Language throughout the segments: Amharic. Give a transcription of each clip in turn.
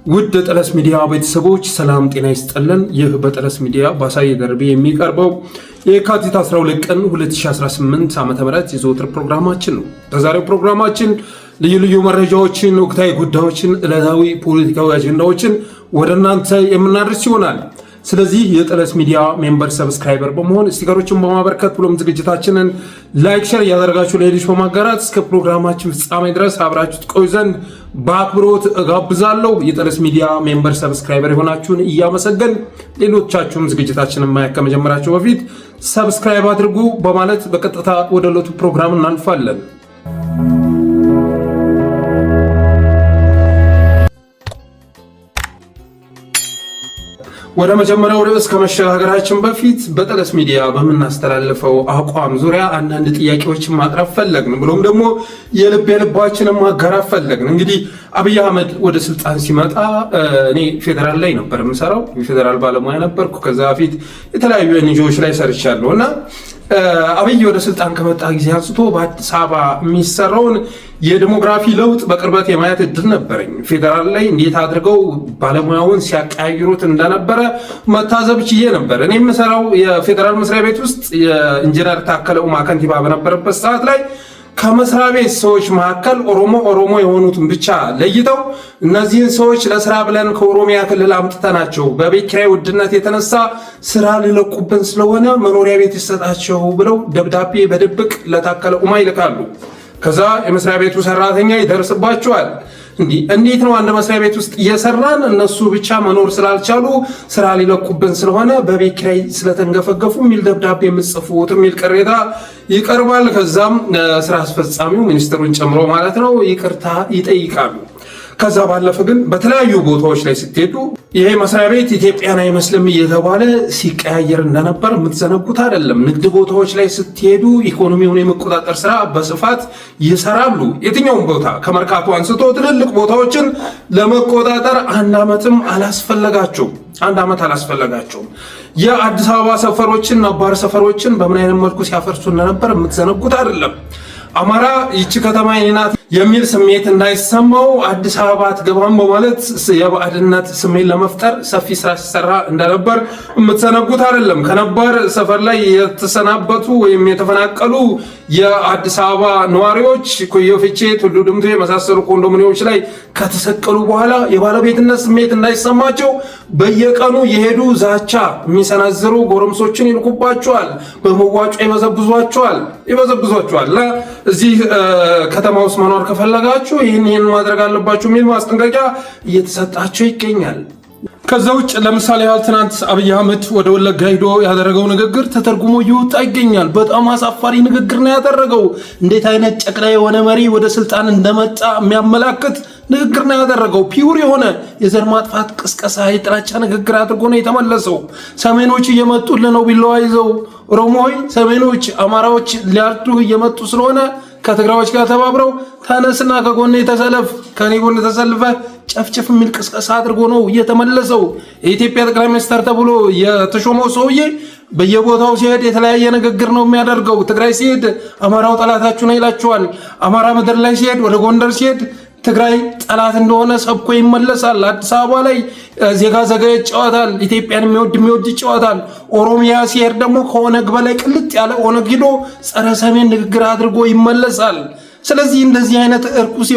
ውድ ጠለስ ሚዲያ ቤተሰቦች ሰላም ጤና ይስጥልን። ይህ በጠለስ ሚዲያ ባሳየ ደርቤ የሚቀርበው የካቲት 12 ቀን 2018 ዓ.ም የዘወትር ፕሮግራማችን ነው። በዛሬው ፕሮግራማችን ልዩ መረጃዎችን፣ ወቅታዊ ጉዳዮችን፣ ዕለታዊ ፖለቲካዊ አጀንዳዎችን ወደ እናንተ የምናደርስ ይሆናል። ስለዚህ የጠለስ ሚዲያ ሜምበር ሰብስክራይበር በመሆን ስቲከሮችን በማበርከት ብሎም ዝግጅታችንን ላይክ ሼር ያደረጋችሁ ለሌሎች በማጋራት እስከ ፕሮግራማችን ፍጻሜ ድረስ አብራችሁ ትቆዩ ዘንድ በአክብሮት እጋብዛለሁ። የጠለስ ሚዲያ ሜምበር ሰብስክራይበር የሆናችሁን እያመሰገን ሌሎቻችሁም ዝግጅታችንን ማየት ከመጀመራችሁ በፊት ሰብስክራይብ አድርጉ በማለት በቀጥታ ወደ ዕለቱ ፕሮግራም እናልፋለን። ወደ መጀመሪያው ርዕስ ከመሸጋገራችን በፊት በጠለስ ሚዲያ በምናስተላልፈው አቋም ዙሪያ አንዳንድ ጥያቄዎችን ማቅረብ ፈለግን፣ ብሎም ደግሞ የልባችንን ማጋራት ፈለግን። እንግዲህ አብይ አህመድ ወደ ስልጣን ሲመጣ እኔ ፌዴራል ላይ ነበር የምሰራው፣ የፌዴራል ባለሙያ ነበርኩ። ከዛ በፊት የተለያዩ ኤንጂኦዎች ላይ ሰርቻለሁ እና አብይ ወደ ስልጣን ከመጣ ጊዜ አንስቶ በአዲስ አበባ የሚሰራውን የዲሞግራፊ ለውጥ በቅርበት የማየት እድል ነበረኝ። ፌዴራል ላይ እንዴት አድርገው ባለሙያውን ሲያቀያይሩት እንደነበረ መታዘብ ችዬ ነበር። እኔ የምሰራው የፌዴራል መስሪያ ቤት ውስጥ የኢንጂነር ታከለ ኡማ ከንቲባ በነበረበት ሰዓት ላይ ከመስሪያ ቤት ሰዎች መካከል ኦሮሞ የሆኑትን ብቻ ለይተው እነዚህን ሰዎች ለስራ ብለን ከኦሮሚያ ክልል አምጥተናቸው በቤት ኪራይ ውድነት የተነሳ ስራ ሊለቁብን ስለሆነ መኖሪያ ቤት ይሰጣቸው ብለው ደብዳቤ በድብቅ ለታከለ ኡማ ይልካሉ። ከዛ የመስሪያ ቤቱ ሰራተኛ ይደርስባቸዋል። እንዴት ነው አንድ መስሪያ ቤት ውስጥ እየሰራን እነሱ ብቻ መኖር ስላልቻሉ ስራ ሊለቁብን ስለሆነ በቤት ኪራይ ስለተንገፈገፉ የሚል ደብዳቤ የምጽፉት የሚል ቅሬታ ይቀርባል። ከዛም ስራ አስፈጻሚው ሚኒስትሩን ጨምሮ ማለት ነው ይቅርታ ይጠይቃሉ። ከዛ ባለፈ ግን በተለያዩ ቦታዎች ላይ ስትሄዱ ይሄ መስሪያ ቤት ኢትዮጵያን አይመስልም እየተባለ ሲቀያየር እንደነበር የምትዘነጉት አይደለም። ንግድ ቦታዎች ላይ ስትሄዱ ኢኮኖሚውን የመቆጣጠር ስራ በስፋት ይሰራሉ። የትኛውም ቦታ ከመርካቶ አንስቶ ትልልቅ ቦታዎችን ለመቆጣጠር አንድ ዓመት አላስፈለጋቸውም። የአዲስ አበባ ሰፈሮችን፣ ነባር ሰፈሮችን በምን አይነት መልኩ ሲያፈርሱ እንደነበር የምትዘነጉት አይደለም። አማራ ይቺ ከተማ የኔ ናት የሚል ስሜት እንዳይሰማው አዲስ አበባ አትገባም በማለት የባዕድነት ስሜት ለመፍጠር ሰፊ ስራ ሲሰራ እንደነበር የምትዘነጉት አይደለም። ከነባር ሰፈር ላይ የተሰናበቱ ወይም የተፈናቀሉ የአዲስ አበባ ነዋሪዎች ኩዮ ፍቼ፣ ቱሉ ድምቱ የመሳሰሉ ኮንዶሚኒየሞች ላይ ከተሰቀሉ በኋላ የባለቤትነት ስሜት እንዳይሰማቸው በየቀኑ የሄዱ ዛቻ የሚሰነዝሩ ጎረምሶችን ይልኩባቸዋል፣ በመዋጮ ይበዘብዟቸዋል። እዚህ ከተማ ውስጥ መኖር ከፈለጋችሁ ይህን ማድረግ አለባችሁ የሚል ማስጠንቀቂያ እየተሰጣቸው ይገኛል። ከዛ ውጭ ለምሳሌ ያህል ትናንት አብይ አህመድ ወደ ወለጋ ሄዶ ያደረገው ንግግር ተተርጉሞ እየወጣ ይገኛል። በጣም አሳፋሪ ንግግር ነው ያደረገው። እንዴት አይነት ጨቅላ የሆነ መሪ ወደ ስልጣን እንደመጣ የሚያመላክት ንግግር ነው ያደረገው። ፒውር የሆነ የዘር ማጥፋት ቅስቀሳ፣ የጥላቻ ንግግር አድርጎ ነው የተመለሰው። ሰሜኖች እየመጡልን ነው ቢላዋ ይዘው፣ ኦሮሞይ ሰሜኖች አማራዎች ሊያርዱህ እየመጡ ስለሆነ ከትግራዮች ጋር ተባብረው ተነስና ከጎኔ ተሰለፍ፣ ከኔ ጎን ተሰልፈ ጨፍጨፍ የሚል ቅስቀሳ አድርጎ ነው እየተመለሰው። የኢትዮጵያ ጠቅላይ ሚኒስትር ተብሎ የተሾመው ሰውዬ በየቦታው ሲሄድ የተለያየ ንግግር ነው የሚያደርገው። ትግራይ ሲሄድ አማራው ጠላታችሁ ነው ይላቸዋል። አማራ ምድር ላይ ሲሄድ፣ ወደ ጎንደር ሲሄድ ትግራይ ጠላት እንደሆነ ሰብኮ ይመለሳል። አዲስ አበባ ላይ ዜጋ ይጫወታል። ኢትዮጵያን የሚወድ ይጫወታል። ኦሮሚያ ሲሄድ ደግሞ ከኦነግ በላይ ቅልጥ ያለ ኦነግ ሂዶ ጸረ ሰሜን ንግግር አድርጎ ይመለሳል። ስለዚህ እንደዚህ አይነት እርኩስ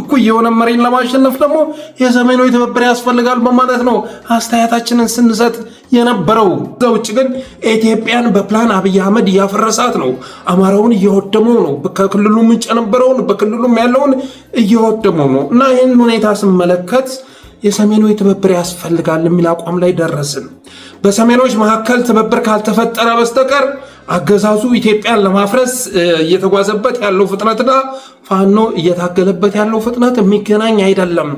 እኩይ የሆነ መሪን ለማሸነፍ ደግሞ የሰሜኑ ትብብር ያስፈልጋል በማለት ነው አስተያየታችንን ስንሰጥ የነበረው። ከዛ ውጭ ግን ኢትዮጵያን በፕላን አብይ አህመድ እያፈረሳት ነው። አማራውን እየወደመው ነው። ከክልሉ ምንጭ የነበረውን በክልሉም ያለውን እየወደመው ነው እና ይህን ሁኔታ ስመለከት የሰሜኑ ትብብር ያስፈልጋል የሚል አቋም ላይ ደረስን። በሰሜኖች መካከል ትብብር ካልተፈጠረ በስተቀር አገዛዙ ኢትዮጵያን ለማፍረስ እየተጓዘበት ያለው ፍጥነትና ፋኖ እየታገለበት ያለው ፍጥነት የሚገናኝ አይደለም።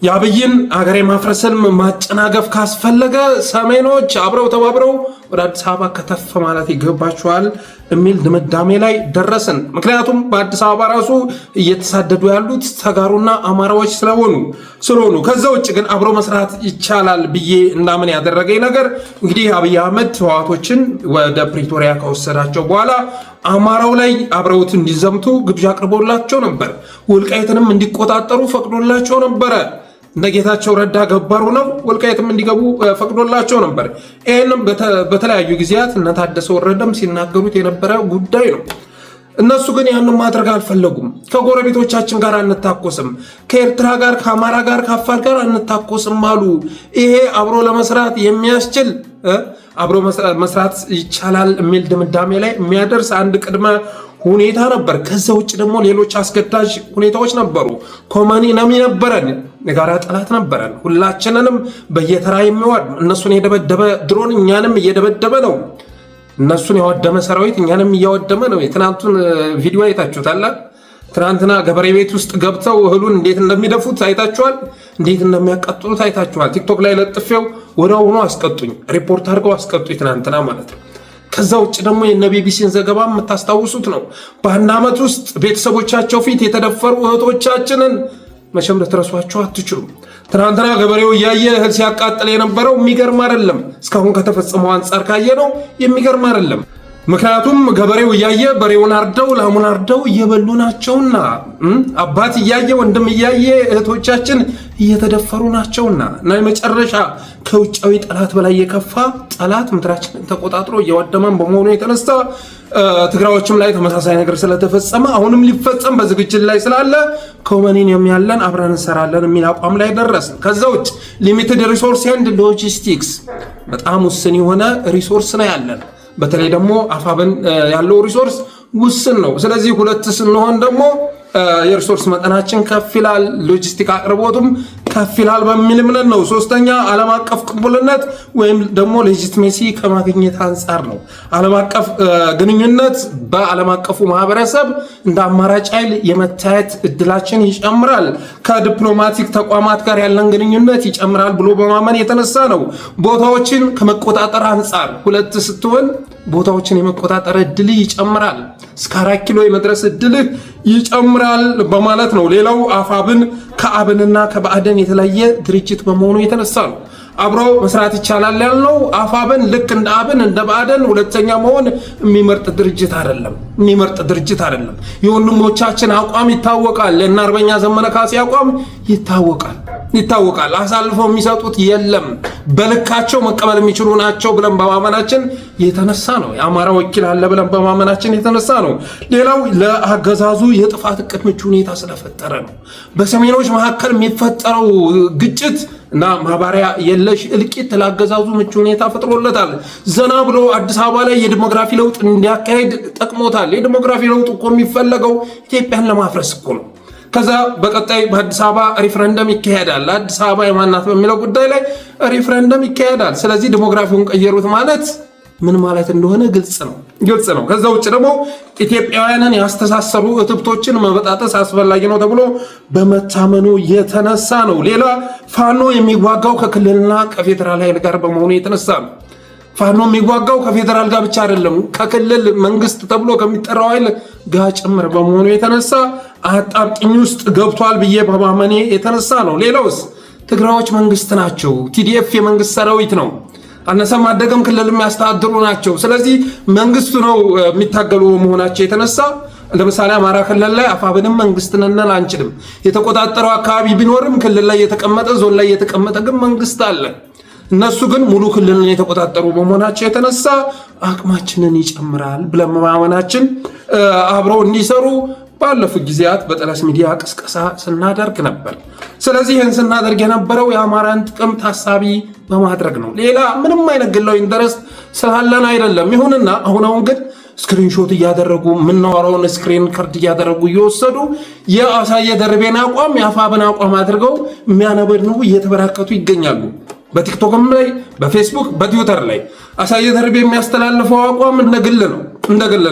የአብይን ሀገር የማፍረስን ማጨናገፍ ካስፈለገ ሰሜኖች አብረው ተባብረው ወደ አዲስ አበባ ከተፍ ማለት ይገባቸዋል የሚል ድምዳሜ ላይ ደረስን። ምክንያቱም በአዲስ አበባ ራሱ እየተሳደዱ ያሉት ተጋሩና አማራዎች ስለሆኑ ከዛ ውጭ ግን አብሮ መስራት ይቻላል ብዬ እንዳምን ያደረገኝ ነገር እንግዲህ አብይ አህመድ ህወሓቶችን ወደ ፕሪቶሪያ ከወሰዳቸው በኋላ አማራው ላይ አብረውት እንዲዘምቱ ግብዣ አቅርቦላቸው ነበር። ወልቃይትንም እንዲቆጣጠሩ ፈቅዶላቸው ነበረ። እነ ጌታቸው ረዳ ገባሩ ነው ወልቃይትም እንዲገቡ ፈቅዶላቸው ነበር። ይህንም በተለያዩ ጊዜያት እነ ታደሰ ወረደም ሲናገሩት የነበረ ጉዳይ ነው። እነሱ ግን ያንን ማድረግ አልፈለጉም። ከጎረቤቶቻችን ጋር አንታኮስም፣ ከኤርትራ ጋር፣ ከአማራ ጋር፣ ከአፋር ጋር አንታኮስም አሉ። ይሄ አብሮ ለመስራት የሚያስችል አብሮ መስራት ይቻላል የሚል ድምዳሜ ላይ የሚያደርስ አንድ ቅድመ ሁኔታ ነበር። ከዛ ውጭ ደግሞ ሌሎች አስገዳጅ ሁኔታዎች ነበሩ። ኮመኒ ነሚ ነበረን፣ የጋራ ጠላት ነበረን፣ ሁላችንንም በየተራ የሚዋድ እነሱን የደበደበ ድሮን እኛንም እየደበደበ ነው። እነሱን ያወደመ ሰራዊት እኛንም እያወደመ ነው። የትናንቱን ቪዲዮ አይታችሁታል። ትናንትና ገበሬ ቤት ውስጥ ገብተው እህሉን እንዴት እንደሚደፉት አይታችኋል። እንዴት እንደሚያቃጥሉት አይታችኋል። ቲክቶክ ላይ ለጥፌው ወዲያውኑ አስቀጡኝ፣ ሪፖርት አድርገው አስቀጡኝ ትናንትና ማለት ነው። ከዛ ውጭ ደግሞ የነ ቢቢሲን ዘገባ የምታስታውሱት ነው። በአንድ ዓመት ውስጥ ቤተሰቦቻቸው ፊት የተደፈሩ እህቶቻችንን መቼም ልትረሷቸው አትችሉም። ትናንትና ገበሬው እያየ እህል ሲያቃጥል የነበረው የሚገርም አይደለም። እስካሁን ከተፈጸመው አንጻር ካየ ነው የሚገርም አይደለም። ምክንያቱም ገበሬው እያየ በሬውን አርደው ላሙን አርደው እየበሉ ናቸውና፣ አባት እያየ ወንድም እያየ እህቶቻችን እየተደፈሩ ናቸውና እና የመጨረሻ ከውጫዊ ጠላት በላይ የከፋ ጠላት ምድራችንን ተቆጣጥሮ እያወደመን በመሆኑ የተነሳ ትግራዮችም ላይ ተመሳሳይ ነገር ስለተፈጸመ አሁንም ሊፈጸም በዝግጅት ላይ ስላለ ኮመኒን የሚያለን አብረን እንሰራለን የሚል አቋም ላይ ደረስን። ከዛ ውጭ ሊሚትድ ሪሶርስ ኤንድ ሎጂስቲክስ በጣም ውስን የሆነ ሪሶርስ ነው ያለን። በተለይ ደግሞ አፋብን ያለው ሪሶርስ ውስን ነው። ስለዚህ ሁለት ስንሆን ደግሞ የሪሶርስ መጠናችን ከፍ ይላል፣ ሎጂስቲክ አቅርቦቱም ከፍ ይላል በሚል እምነት ነው። ሶስተኛ ዓለም አቀፍ ቅቡልነት ወይም ደግሞ ሌጂቲሜሲ ከማግኘት አንጻር ነው። ዓለም አቀፍ ግንኙነት በዓለም አቀፉ ማህበረሰብ እንደ አማራጭ ኃይል የመታየት እድላችን ይጨምራል፣ ከዲፕሎማቲክ ተቋማት ጋር ያለን ግንኙነት ይጨምራል ብሎ በማመን የተነሳ ነው። ቦታዎችን ከመቆጣጠር አንጻር ሁለት ስትሆን ቦታዎችን የመቆጣጠር እድል ይጨምራል፣ እስከ 4 ኪሎ የመድረስ እድልህ ይጨምራል በማለት ነው። ሌላው አፋብን ከአብንና ከብአዴን የተለየ ድርጅት በመሆኑ የተነሳ ነው። አብሮ መስራት ይቻላል ያልነው አፋብን ልክ እንደ አብን እንደ ብአዴን ሁለተኛ መሆን የሚመርጥ ድርጅት አይደለም። የወንድሞቻችን አቋም ይታወቃል። እና አርበኛ ዘመነ ካሴ አቋም ይታወቃል። አሳልፈው የሚሰጡት የለም። በልካቸው መቀበል የሚችሉ ናቸው ብለን በማመናችን የተነሳ ነው። የአማራ ወኪል አለ ብለን በማመናችን የተነሳ ነው። ሌላው ለአገዛዙ የጥፋት እቅድ ምቹ ሁኔታ ስለፈጠረ ነው። በሰሜኖች መካከል የሚፈጠረው ግጭት እና ማባሪያ የለሽ እልቂት ለአገዛዙ ምቹ ሁኔታ ፈጥሮለታል። ዘና ብሎ አዲስ አበባ ላይ የዲሞግራፊ ለውጥ እንዲያካሄድ ጠቅሞታል። የዲሞግራፊ ለውጥ እኮ የሚፈለገው ኢትዮጵያን ለማፍረስ እኮ ነው። ከዛ በቀጣይ በአዲስ አበባ ሪፍረንደም ይካሄዳል። አዲስ አበባ የማናት በሚለው ጉዳይ ላይ ሪፍረንደም ይካሄዳል። ስለዚህ ዲሞግራፊውን ቀየሩት ማለት ምን ማለት እንደሆነ ግልጽ ነው። ከዛ ውጭ ደግሞ ኢትዮጵያውያንን ያስተሳሰሩ እትብቶችን መበጣጠስ አስፈላጊ ነው ተብሎ በመታመኑ የተነሳ ነው። ሌላ ፋኖ የሚዋጋው ከክልልና ከፌዴራል ኃይል ጋር በመሆኑ የተነሳ ነው። ፋኖ የሚዋጋው ከፌዴራል ጋር ብቻ አይደለም፣ ከክልል መንግስት ተብሎ ከሚጠራው ኃይል ጋር ጭምር በመሆኑ የተነሳ አጣብቂኝ ውስጥ ገብቷል ብዬ በማመኔ የተነሳ ነው። ሌላውስ ትግራዮች መንግስት ናቸው። ቲዲኤፍ የመንግስት ሰራዊት ነው። አነሰም አደገም ክልል የሚያስተዳድሩ ናቸው። ስለዚህ መንግስቱ ነው የሚታገሉ በመሆናቸው የተነሳ ለምሳሌ አማራ ክልል ላይ አፋብንም መንግስት ነን አንችልም። የተቆጣጠረው አካባቢ ቢኖርም ክልል ላይ የተቀመጠ ዞን ላይ የተቀመጠ ግን መንግስት አለ። እነሱ ግን ሙሉ ክልልን የተቆጣጠሩ በመሆናቸው የተነሳ አቅማችንን ይጨምራል ብለን በማመናችን አብረው እንዲሰሩ ባለፉት ጊዜያት በጠለስ ሚዲያ ቅስቀሳ ስናደርግ ነበር። ስለዚህ ይህን ስናደርግ የነበረው የአማራን ጥቅም ታሳቢ በማድረግ ነው። ሌላ ምንም አይነት ግላዊ ኢንተረስት ስላለን አይደለም። ይሁንና አሁን ግን ስክሪንሾት እያደረጉ የምናወራውን ስክሪን ካርድ እያደረጉ እየወሰዱ የአሳየ ደርቤን አቋም የአፋብን አቋም አድርገው የሚያነበድኑ እየተበራከቱ ይገኛሉ። በቲክቶክም ላይ በፌስቡክ በትዊተር ላይ አሳየ ደርቤ የሚያስተላልፈው አቋም እንደግል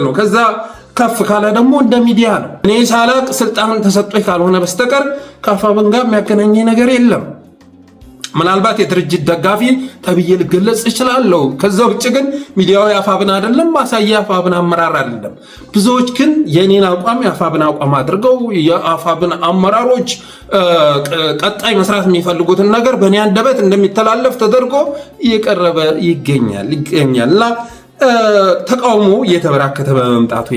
ነው። ከዛ ከፍ ካለ ደግሞ እንደ ሚዲያ ነው። እኔ ሳላቅ ስልጣን ተሰጥቶኝ ካልሆነ በስተቀር ከአፋብን ጋር የሚያገናኘ ነገር የለም። ምናልባት የድርጅት ደጋፊ ተብዬ ልገለጽ እችላለሁ። ከዛ ውጭ ግን ሚዲያው የአፋብን አይደለም፣ አሳየ የአፋብን አመራር አይደለም። ብዙዎች ግን የኔን አቋም የአፋብን አቋም አድርገው የአፋብን አመራሮች ቀጣይ መስራት የሚፈልጉትን ነገር በእኔ አንደበት እንደሚተላለፍ ተደርጎ እየቀረበ ይገኛል እና ተቃውሞ እየተበራከተ በመምጣቱ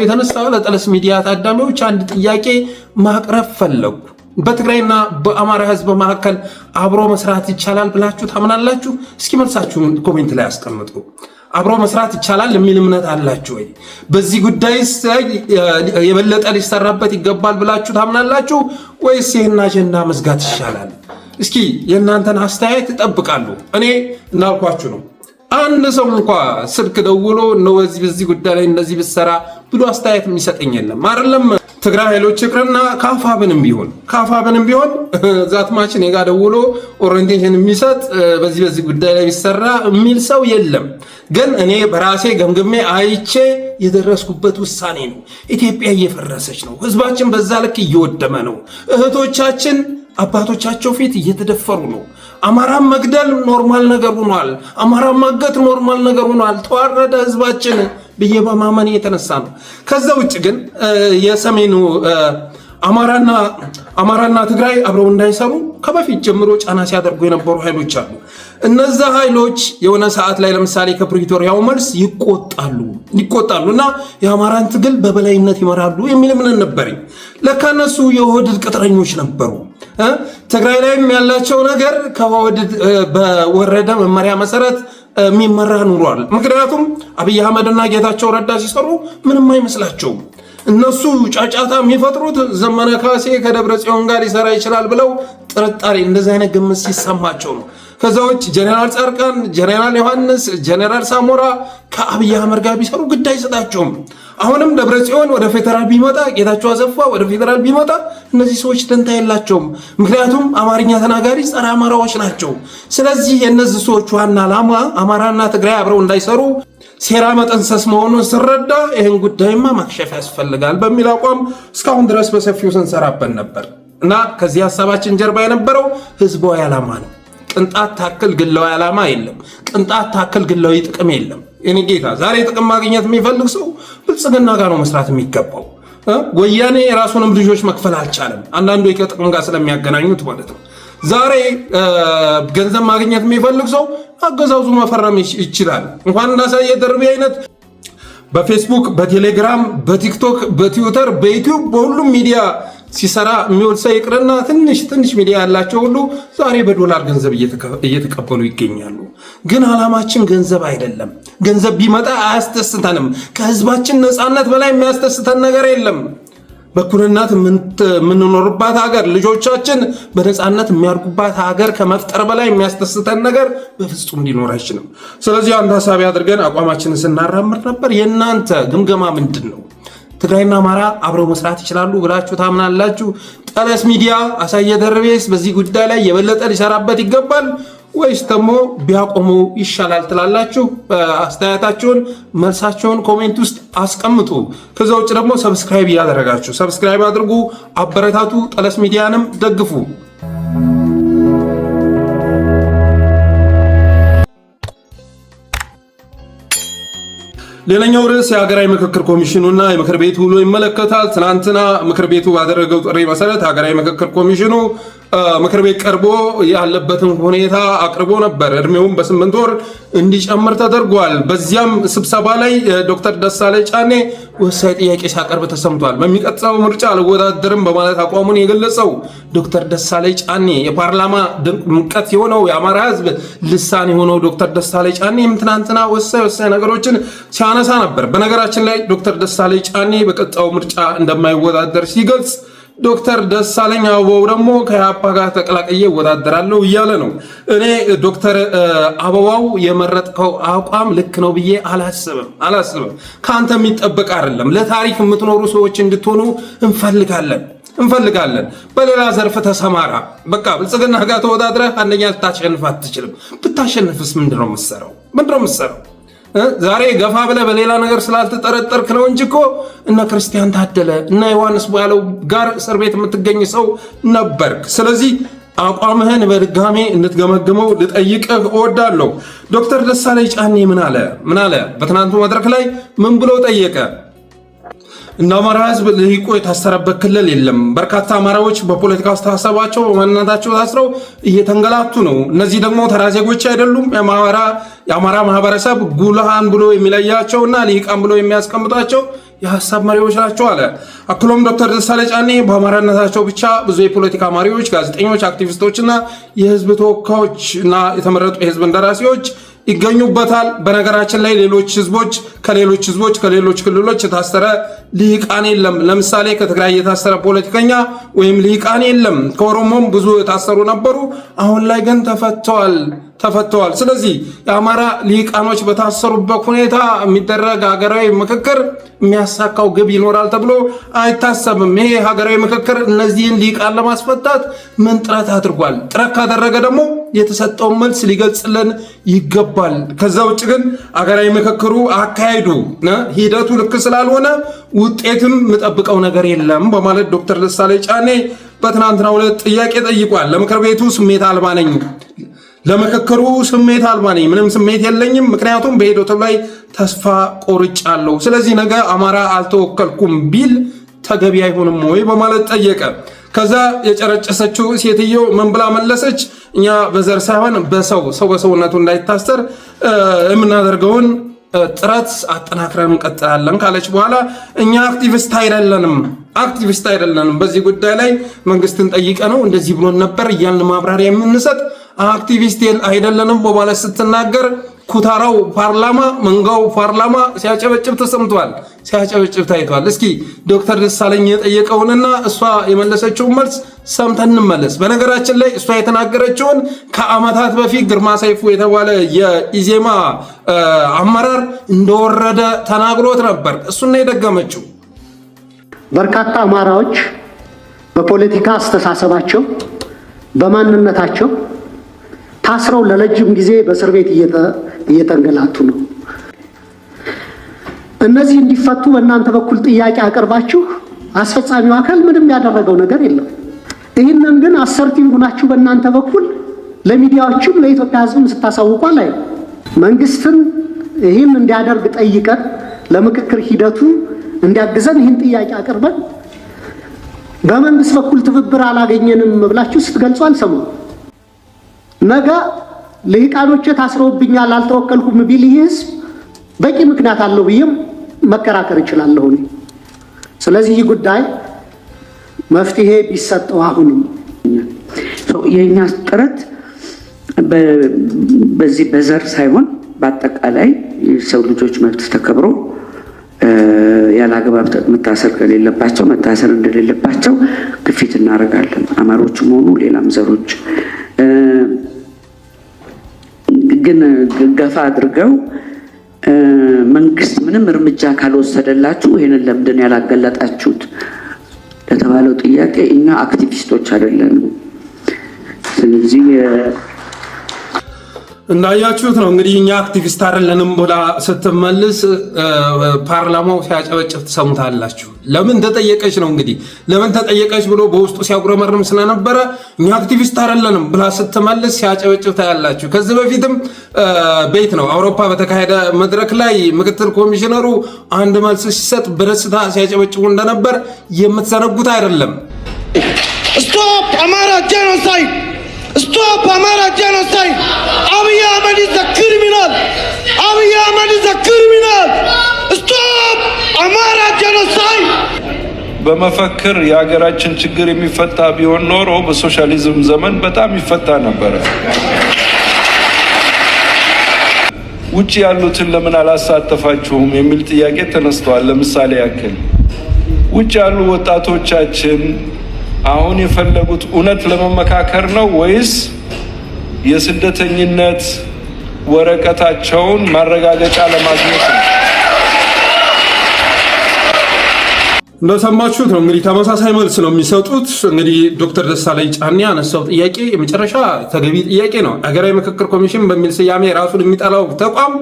የተነሳ ለጠለስ ሚዲያ ታዳሚዎች አንድ ጥያቄ ማቅረብ ፈለጉ። በትግራይና በአማራ ህዝብ መካከል አብሮ መስራት ይቻላል ብላችሁ ታምናላችሁ? እስኪ መልሳችሁን ኮሜንት ላይ አስቀምጡ። አብሮ መስራት ይቻላል የሚል እምነት አላችሁ ወይ? በዚህ ጉዳይስ የበለጠ ሊሰራበት ይገባል ብላችሁ ታምናላችሁ ወይስ ይህን አጀንዳ መዝጋት ይሻላል? እስኪ የእናንተን አስተያየት እጠብቃለሁ። እኔ እንዳልኳችሁ ነው። አንድ ሰው እንኳ ስልክ ደውሎ ነው በዚህ ጉዳይ ላይ እንደዚህ ብትሰራ ብሎ አስተያየት የሚሰጠኝ የለም። አይደለም ትግራይ ኃይሎች ይቅርና ካፋብንም ቢሆን ዛትማችን ጋ ደውሎ ኦሪንቴሽን የሚሰጥ በዚህ ጉዳይ ላይ ቢሰራ የሚል ሰው የለም። ግን እኔ በራሴ ገምግሜ አይቼ የደረስኩበት ውሳኔ ነው። ኢትዮጵያ እየፈረሰች ነው። ህዝባችን በዛ ልክ እየወደመ ነው። እህቶቻችን አባቶቻቸው ፊት እየተደፈሩ ነው። አማራን መግደል ኖርማል ነገር ሆኗል። አማራን ማገት ኖርማል ነገር ሆኗል። ተዋረደ ህዝባችን ብዬ በማመን የተነሳ ነው። ከዛ ውጭ ግን የሰሜኑ አማራና ትግራይ አብረው እንዳይሰሩ ከበፊት ጀምሮ ጫና ሲያደርጉ የነበሩ ኃይሎች አሉ። እነዛ ኃይሎች የሆነ ሰዓት ላይ ለምሳሌ ከፕሪቶሪያው መልስ ይቆጣሉ እና የአማራን ትግል በበላይነት ይመራሉ የሚል እምነት ነበረኝ። ለካ እነሱ የኦህዴድ ቅጥረኞች ነበሩ። ትግራይ ላይም ያላቸው ነገር ከኦህዴድ በወረደ መመሪያ መሰረት የሚመራ ኑሯል። ምክንያቱም አብይ አህመድና ጌታቸው ረዳ ሲሰሩ ምንም አይመስላቸውም። እነሱ ጫጫታ የሚፈጥሩት ዘመነ ካሴ ከደብረ ጽዮን ጋር ሊሰራ ይችላል ብለው ጥርጣሬ እንደዚህ አይነት ግምት ሲሰማቸው ነው። ከዛ ውጭ ጀነራል ጻድቃን፣ ጀነራል ዮሐንስ፣ ጀነራል ሳሞራ ከአብይ አህመድ ጋር ቢሰሩ ግድ አይሰጣቸውም። አሁንም ደብረ ጽዮን ወደ ፌደራል ቢመጣ፣ ጌታቸው አሰፋ ወደ ፌደራል ቢመጣ እነዚህ ሰዎች ደንታ የላቸውም። ምክንያቱም አማርኛ ተናጋሪ ጸረ አማራዎች ናቸው። ስለዚህ የእነዚህ ሰዎች ዋና ዓላማ አማራና ትግራይ አብረው እንዳይሰሩ ሴራ መጠንሰስ መሆኑን ስረዳ ይህን ጉዳይማ ማክሸፍ ያስፈልጋል በሚል አቋም እስካሁን ድረስ በሰፊው ስንሰራበት ነበር እና ከዚህ ሀሳባችን ጀርባ የነበረው ህዝባዊ ዓላማ ነው። ቅንጣት ታክል ግላዊ ዓላማ የለም። ቅንጣት ታክል ግላዊ ጥቅም የለም። የኔ ጌታ ዛሬ ጥቅም ማግኘት የሚፈልግ ሰው ብልጽግና ጋር ነው መስራት የሚገባው። ወያኔ የራሱንም ልጆች መክፈል አልቻለም። አንዳንዶች ከጥቅም ጋር ስለሚያገናኙት ማለት ነው። ዛሬ ገንዘብ ማግኘት የሚፈልግ ሰው አገዛዙ መፈረም ይችላል። እንኳን እንዳሳየ ደርቤ አይነት በፌስቡክ፣ በቴሌግራም፣ በቲክቶክ፣ በትዊተር፣ በዩቲዩብ በሁሉም ሚዲያ ሲሰራ የሚውል ሰው ይቅርና ትንሽ ሚዲያ ያላቸው ሁሉ ዛሬ በዶላር ገንዘብ እየተቀበሉ ይገኛሉ። ግን ዓላማችን ገንዘብ አይደለም። ገንዘብ ቢመጣ አያስደስተንም። ከህዝባችን ነፃነት በላይ የሚያስደስተን ነገር የለም። በኩልነት የምንኖርባት ሀገር፣ ልጆቻችን በነፃነት የሚያድጉባት ሀገር ከመፍጠር በላይ የሚያስደስተን ነገር በፍጹም ሊኖር አይችልም። ስለዚህ አንድ ሀሳብ አድርገን አቋማችንን ስናራምር ነበር። የእናንተ ግምገማ ምንድን ነው? ትግራይና አማራ አብረው መስራት ይችላሉ ብላችሁ ታምናላችሁ? ጠለስ ሚዲያ አሳየ ደርቤስ በዚህ ጉዳይ ላይ የበለጠ ሊሰራበት ይገባል ወይስ ደግሞ ቢያቆሙ ይሻላል ትላላችሁ? አስተያየታችሁን፣ መልሳችሁን ኮሜንት ውስጥ አስቀምጡ። ከዛ ውጭ ደግሞ ሰብስክራይብ እያደረጋችሁ ሰብስክራይብ አድርጉ፣ አበረታቱ፣ ጠለስ ሚዲያንም ደግፉ። ሌላኛው ርዕስ የሀገራዊ ምክክር ኮሚሽኑና የምክር ቤቱ ውሎ ይመለከታል። ትናንትና ምክር ቤቱ ባደረገው ጥሪ መሰረት ሀገራዊ ምክክር ኮሚሽኑ ምክር ቤት ቀርቦ ያለበትን ሁኔታ አቅርቦ ነበር። እድሜውም በ8 ወር እንዲጨምር ተደርጓል። በዚያም ስብሰባ ላይ ዶክተር ደሳለኝ ጫኔ ወሳኝ ጥያቄ ሲያቀርብ ተሰምቷል። በሚቀጥለው ምርጫ አልወዳደርም በማለት አቋሙን የገለጸው ዶክተር ደሳለኝ ጫኔ የፓርላማ ድምቀት የሆነው የአማራ ሕዝብ ልሳን የሆነው ዶክተር ደሳለኝ ጫኔም ትናንትና ወሳኝ ነገሮችን ሲያነሳ ነበር። በነገራችን ላይ ዶክተር ደሳለኝ ጫኔ በቀጣዩ ምርጫ እንደማይወዳደር ሲገልጽ ዶክተር ደሳለኝ አበባው ደግሞ ከኢህአፓ ጋር ተቀላቅዬ እወዳደራለሁ እያለ ነው። እኔ ዶክተር አበባው የመረጥከው አቋም ልክ ነው ብዬ አላስብም። ከአንተ የሚጠበቅ አይደለም። ለታሪክ የምትኖሩ ሰዎች እንድትሆኑ እንፈልጋለን። በሌላ ዘርፍ ተሰማራ። በቃ ብልጽግና ጋር ተወዳድረህ አንደኛ ልታሸንፍ አትችልም። ብታሸንፍስ ምንድነው የምትሰራው? ዛሬ ገፋ ብለህ በሌላ ነገር ስላልተጠረጠርክ ነው እንጂ እኮ እነ ክርስቲያን ታደለ እና ዮሐንስ ቧያለው ጋር እስር ቤት የምትገኝ ሰው ነበርክ። ስለዚህ አቋምህን በድጋሜ እንድትገመግመው ልጠይቅህ እወዳለሁ። ዶክተር ደሳለኝ ጫኔ ምን አለ? በትናንቱ መድረክ ላይ ምን ብሎ ጠየቀ? እንደ አማራ ሕዝብ ልሂቆ የታሰረበት ክልል የለም። በርካታ አማራዎች በፖለቲካ አስተሳሰባቸው በማንነታቸው ታስረው እየተንገላቱ ነው። እነዚህ ደግሞ ተራ ዜጎች አይደሉም። የአማራ ማህበረሰብ ጉልሃን ብሎ የሚለያቸውና ልሂቃን ብሎ የሚያስቀምጣቸው የሐሳብ መሪዎች ናቸው አለ። አክሎም ዶክተር ደሳለኝ ጫኔ በአማራነታቸው ብቻ ብዙ የፖለቲካ መሪዎች፣ ጋዜጠኞች፣ አክቲቪስቶችና የህዝብ ተወካዮች እና የተመረጡ የህዝብ እንደራሴዎች ይገኙበታል። በነገራችን ላይ ሌሎች ህዝቦች ከሌሎች ክልሎች የታሰረ ሊቃን የለም። ለምሳሌ ከትግራይ የታሰረ ፖለቲከኛ ወይም ሊቃን የለም። ከኦሮሞም ብዙ የታሰሩ ነበሩ፣ አሁን ላይ ግን ተፈተዋል። ስለዚህ የአማራ ሊቃኖች በታሰሩበት ሁኔታ የሚደረግ ሀገራዊ ምክክር የሚያሳካው ግብ ይኖራል ተብሎ አይታሰብም። ይሄ ሀገራዊ ምክክር እነዚህን ሊቃን ለማስፈታት ምን ጥረት አድርጓል? ጥረት ካደረገ ደግሞ የተሰጠውን መልስ ሊገልጽልን ይገባል። ከዛ ውጭ ግን ሀገራዊ ምክክሩ አካሄዱ ሂደቱ ልክ ስላልሆነ ውጤትም የምጠብቀው ነገር የለም በማለት ዶክተር ደሳለኝ ጫኔ በትናንትናው ዕለት ጥያቄ ጠይቋል። ለምክር ቤቱ ስሜት አልባ ነኝ፣ ለምክክሩ ስሜት አልባ ነኝ፣ ምንም ስሜት የለኝም፣ ምክንያቱም በሂደቱ ላይ ተስፋ ቆርጫለሁ። ስለዚህ ነገ አማራ አልተወከልኩም ቢል ተገቢ አይሆንም ወይ በማለት ጠየቀ። ከዛ የጨረጨሰችው ሴትዮ ምን ብላ መለሰች? እኛ በዘር ሳይሆን ሰው በሰውነቱ እንዳይታሰር የምናደርገውን ጥረት አጠናክረን እንቀጥላለን ካለች በኋላ እኛ አክቲቪስት አይደለንም፣ በዚህ ጉዳይ ላይ መንግስትን ጠይቀ ነው እንደዚህ ብሎን ነበር እያልን ማብራሪያ የምንሰጥ አክቲቪስት አይደለንም በማለት ስትናገር ኩታራው ፓርላማ መንጋው ፓርላማ ሲያጨበጭብ ተሰምቷል፣ ሲያጨበጭብ ታይቷል። እስኪ ዶክተር ደሳለኝ የጠየቀውንና እሷ የመለሰችውን መልስ ሰምተን እንመለስ። በነገራችን ላይ እሷ የተናገረችውን ከዓመታት በፊት ግርማ ሰይፉ የተባለ የኢዜማ አመራር እንደወረደ ተናግሮት ነበር። እሱን ነው የደገመችው። በርካታ አማራዎች በፖለቲካ አስተሳሰባቸው በማንነታቸው ታስረው ለረጅም ጊዜ በእስር ቤት እየተንገላቱ ነው። እነዚህ እንዲፈቱ በእናንተ በኩል ጥያቄ አቅርባችሁ አስፈጻሚው አካል ምንም ያደረገው ነገር የለም። ይህንን ግን አሰርቲቭ ሆናችሁ በእናንተ በኩል ለሚዲያዎችም ለኢትዮጵያ ሕዝብም ስታሳውቁ ላይ መንግስትን ይህን እንዲያደርግ ጠይቀን ለምክክር ሂደቱ እንዲያግዘን ይህን ጥያቄ አቅርበን በመንግስት በኩል ትብብር አላገኘንም ብላችሁ ስትገልጹ አልሰማም። ነገ ልሂቃኖቼ ታስረውብኛል አልተወከልኩም ቢል ይህ ህዝብ በቂ ምክንያት አለው ብዬም መከራከር እችላለሁ። ስለዚህ ይህ ጉዳይ መፍትሄ ቢሰጠው አሁንም የኛ ጥረት በዚህ በዘር ሳይሆን በአጠቃላይ የሰው ልጆች መብት ተከብሮ ያላግባብ መታሰር ከሌለባቸው መታሰር እንደሌለባቸው ግፊት እናደርጋለን። አማሮችም ሆኑ ሌላም ዘሮች ግን ገፋ አድርገው መንግስት ምንም እርምጃ ካልወሰደላችሁ ይሄንን ለምንድን ያላገለጣችሁት ለተባለው ጥያቄ እኛ አክቲቪስቶች አይደለንም። ስለዚህ እንዳያችሁት ነው እንግዲህ እኛ አክቲቪስት አይደለንም ብላ ስትመልስ ፓርላማው ሲያጨበጭብ ተሰሙታላችሁ። ለምን ተጠየቀች ነው እንግዲህ ለምን ተጠየቀች ብሎ በውስጡ ሲያጉረመርም ስለነበረ እኛ አክቲቪስት አይደለንም ብላ ስትመልስ ሲያጨበጭብ ታያላችሁ። ከዚህ በፊትም ቤት ነው አውሮፓ በተካሄደ መድረክ ላይ ምክትል ኮሚሽነሩ አንድ መልስ ሲሰጥ በደስታ ሲያጨበጭቡ እንደነበር የምትዘነጉት አይደለም። ስቶፕ አማራ ጄኖሳይድ! Stop Amara genocide! Abiy Ahmed is a criminal! Abiy Ahmed is a criminal! Stop Amara genocide! በመፈክር የሀገራችን ችግር የሚፈታ ቢሆን ኖሮ በሶሻሊዝም ዘመን በጣም ይፈታ ነበር። ውጭ ያሉትን ለምን አላሳተፋችሁም የሚል ጥያቄ ተነስተዋል። ለምሳሌ ያክል ውጭ ያሉ ወጣቶቻችን አሁን የፈለጉት እውነት ለመመካከር ነው ወይስ የስደተኝነት ወረቀታቸውን ማረጋገጫ ለማግኘት ነው? እንደሰማችሁት ነው እንግዲህ ተመሳሳይ መልስ ነው የሚሰጡት። እንግዲህ ዶክተር ደሳለኝ ጫኔ ያነሳው ጥያቄ የመጨረሻ ተገቢ ጥያቄ ነው። ሀገራዊ ምክክር ኮሚሽን በሚል ስያሜ ራሱን የሚጠራው ተቋም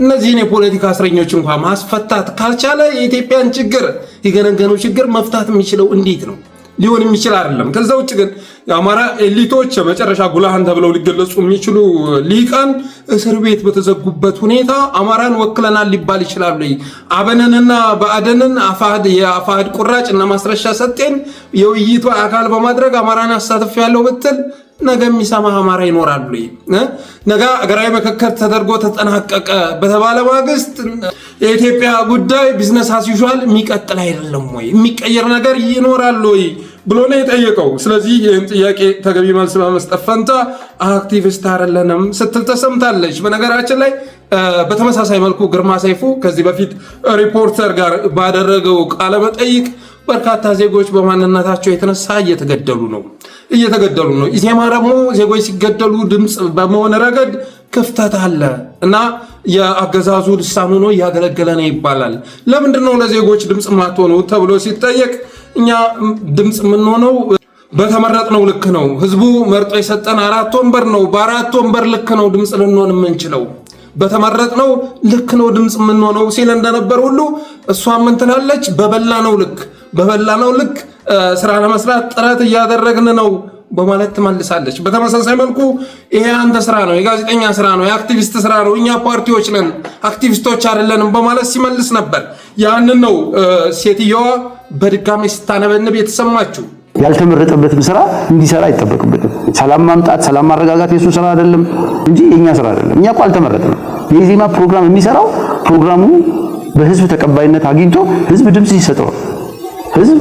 እነዚህን የፖለቲካ እስረኞች እንኳን ማስፈታት ካልቻለ የኢትዮጵያን ችግር የገነገነው ችግር መፍታት የሚችለው እንዴት ነው? ሊሆን የሚችል አይደለም። ከዛ ውጭ ግን የአማራ ኤሊቶች የመጨረሻ ጉላሃን ተብለው ሊገለጹ የሚችሉ ሊቃን እስር ቤት በተዘጉበት ሁኔታ አማራን ወክለናል ሊባል ይችላሉ? አብንንና ብአዴንን የአፋሕድ ቁራጭ እና ማስረሻ ሰጤን የውይይቱ አካል በማድረግ አማራን አሳትፍ ያለው ብትል ነገ የሚሰማ አማራ ይኖራል ወይ? ነገ አገራዊ ምክክር ተደርጎ ተጠናቀቀ በተባለ ማግስት የኢትዮጵያ ጉዳይ ቢዝነስ አስ ዩዥዋል የሚቀጥል አይደለም ወይ? የሚቀየር ነገር ይኖራል ወይ ብሎ ነው የጠየቀው። ስለዚህ ይህን ጥያቄ ተገቢ መልስ በመስጠት ፈንታ አክቲቪስት አይደለንም ስትል ተሰምታለች። በነገራችን ላይ በተመሳሳይ መልኩ ግርማ ሰይፉ ከዚህ በፊት ሪፖርተር ጋር ባደረገው ቃለ መጠይቅ በርካታ ዜጎች በማንነታቸው የተነሳ እየተገደሉ ነው። ኢዜማ ደግሞ ዜጎች ሲገደሉ ድምፅ በመሆን ረገድ ክፍተት አለ እና የአገዛዙ ልሳኑ ነው እያገለገለ ነው ይባላል። ለምንድን ነው ለዜጎች ድምፅ ማትሆኑ ተብሎ ሲጠየቅ እኛ ድምፅ የምንሆነው በተመረጥነው ልክ ነው። ህዝቡ መርጦ የሰጠን 4 ወንበር ነው። በ4 ወንበር ልክ ነው ድምፅ ልንሆን የምንችለው። በተመረጥነው ልክ ነው ድምፅ የምንሆነው ሲል እንደነበር ሁሉ እሷ ምን ትላለች? በበላነው ልክ ስራ ለመስራት ጥረት እያደረግን ነው በማለት ትመልሳለች። በተመሳሳይ መልኩ ይሄ አንተ ስራ ነው፣ የጋዜጠኛ ስራ ነው፣ የአክቲቪስት ስራ ነው፣ እኛ ፓርቲዎች ነን አክቲቪስቶች አይደለንም በማለት ሲመልስ ነበር። ያንን ነው ሴትየዋ በድጋሚ ስታነበንብ የተሰማችው። ያልተመረጠበትም ስራ እንዲሰራ አይጠበቅበትም። ሰላም ማምጣት፣ ሰላም ማረጋጋት የሱ ስራ አይደለም እንጂ የኛ ስራ አይደለም። እኛ እኮ አልተመረጥንም። የኢዜማ ፕሮግራም የሚሰራው ፕሮግራሙ በህዝብ ተቀባይነት አግኝቶ ህዝብ ድምጽ ይሰጠው። ህዝብ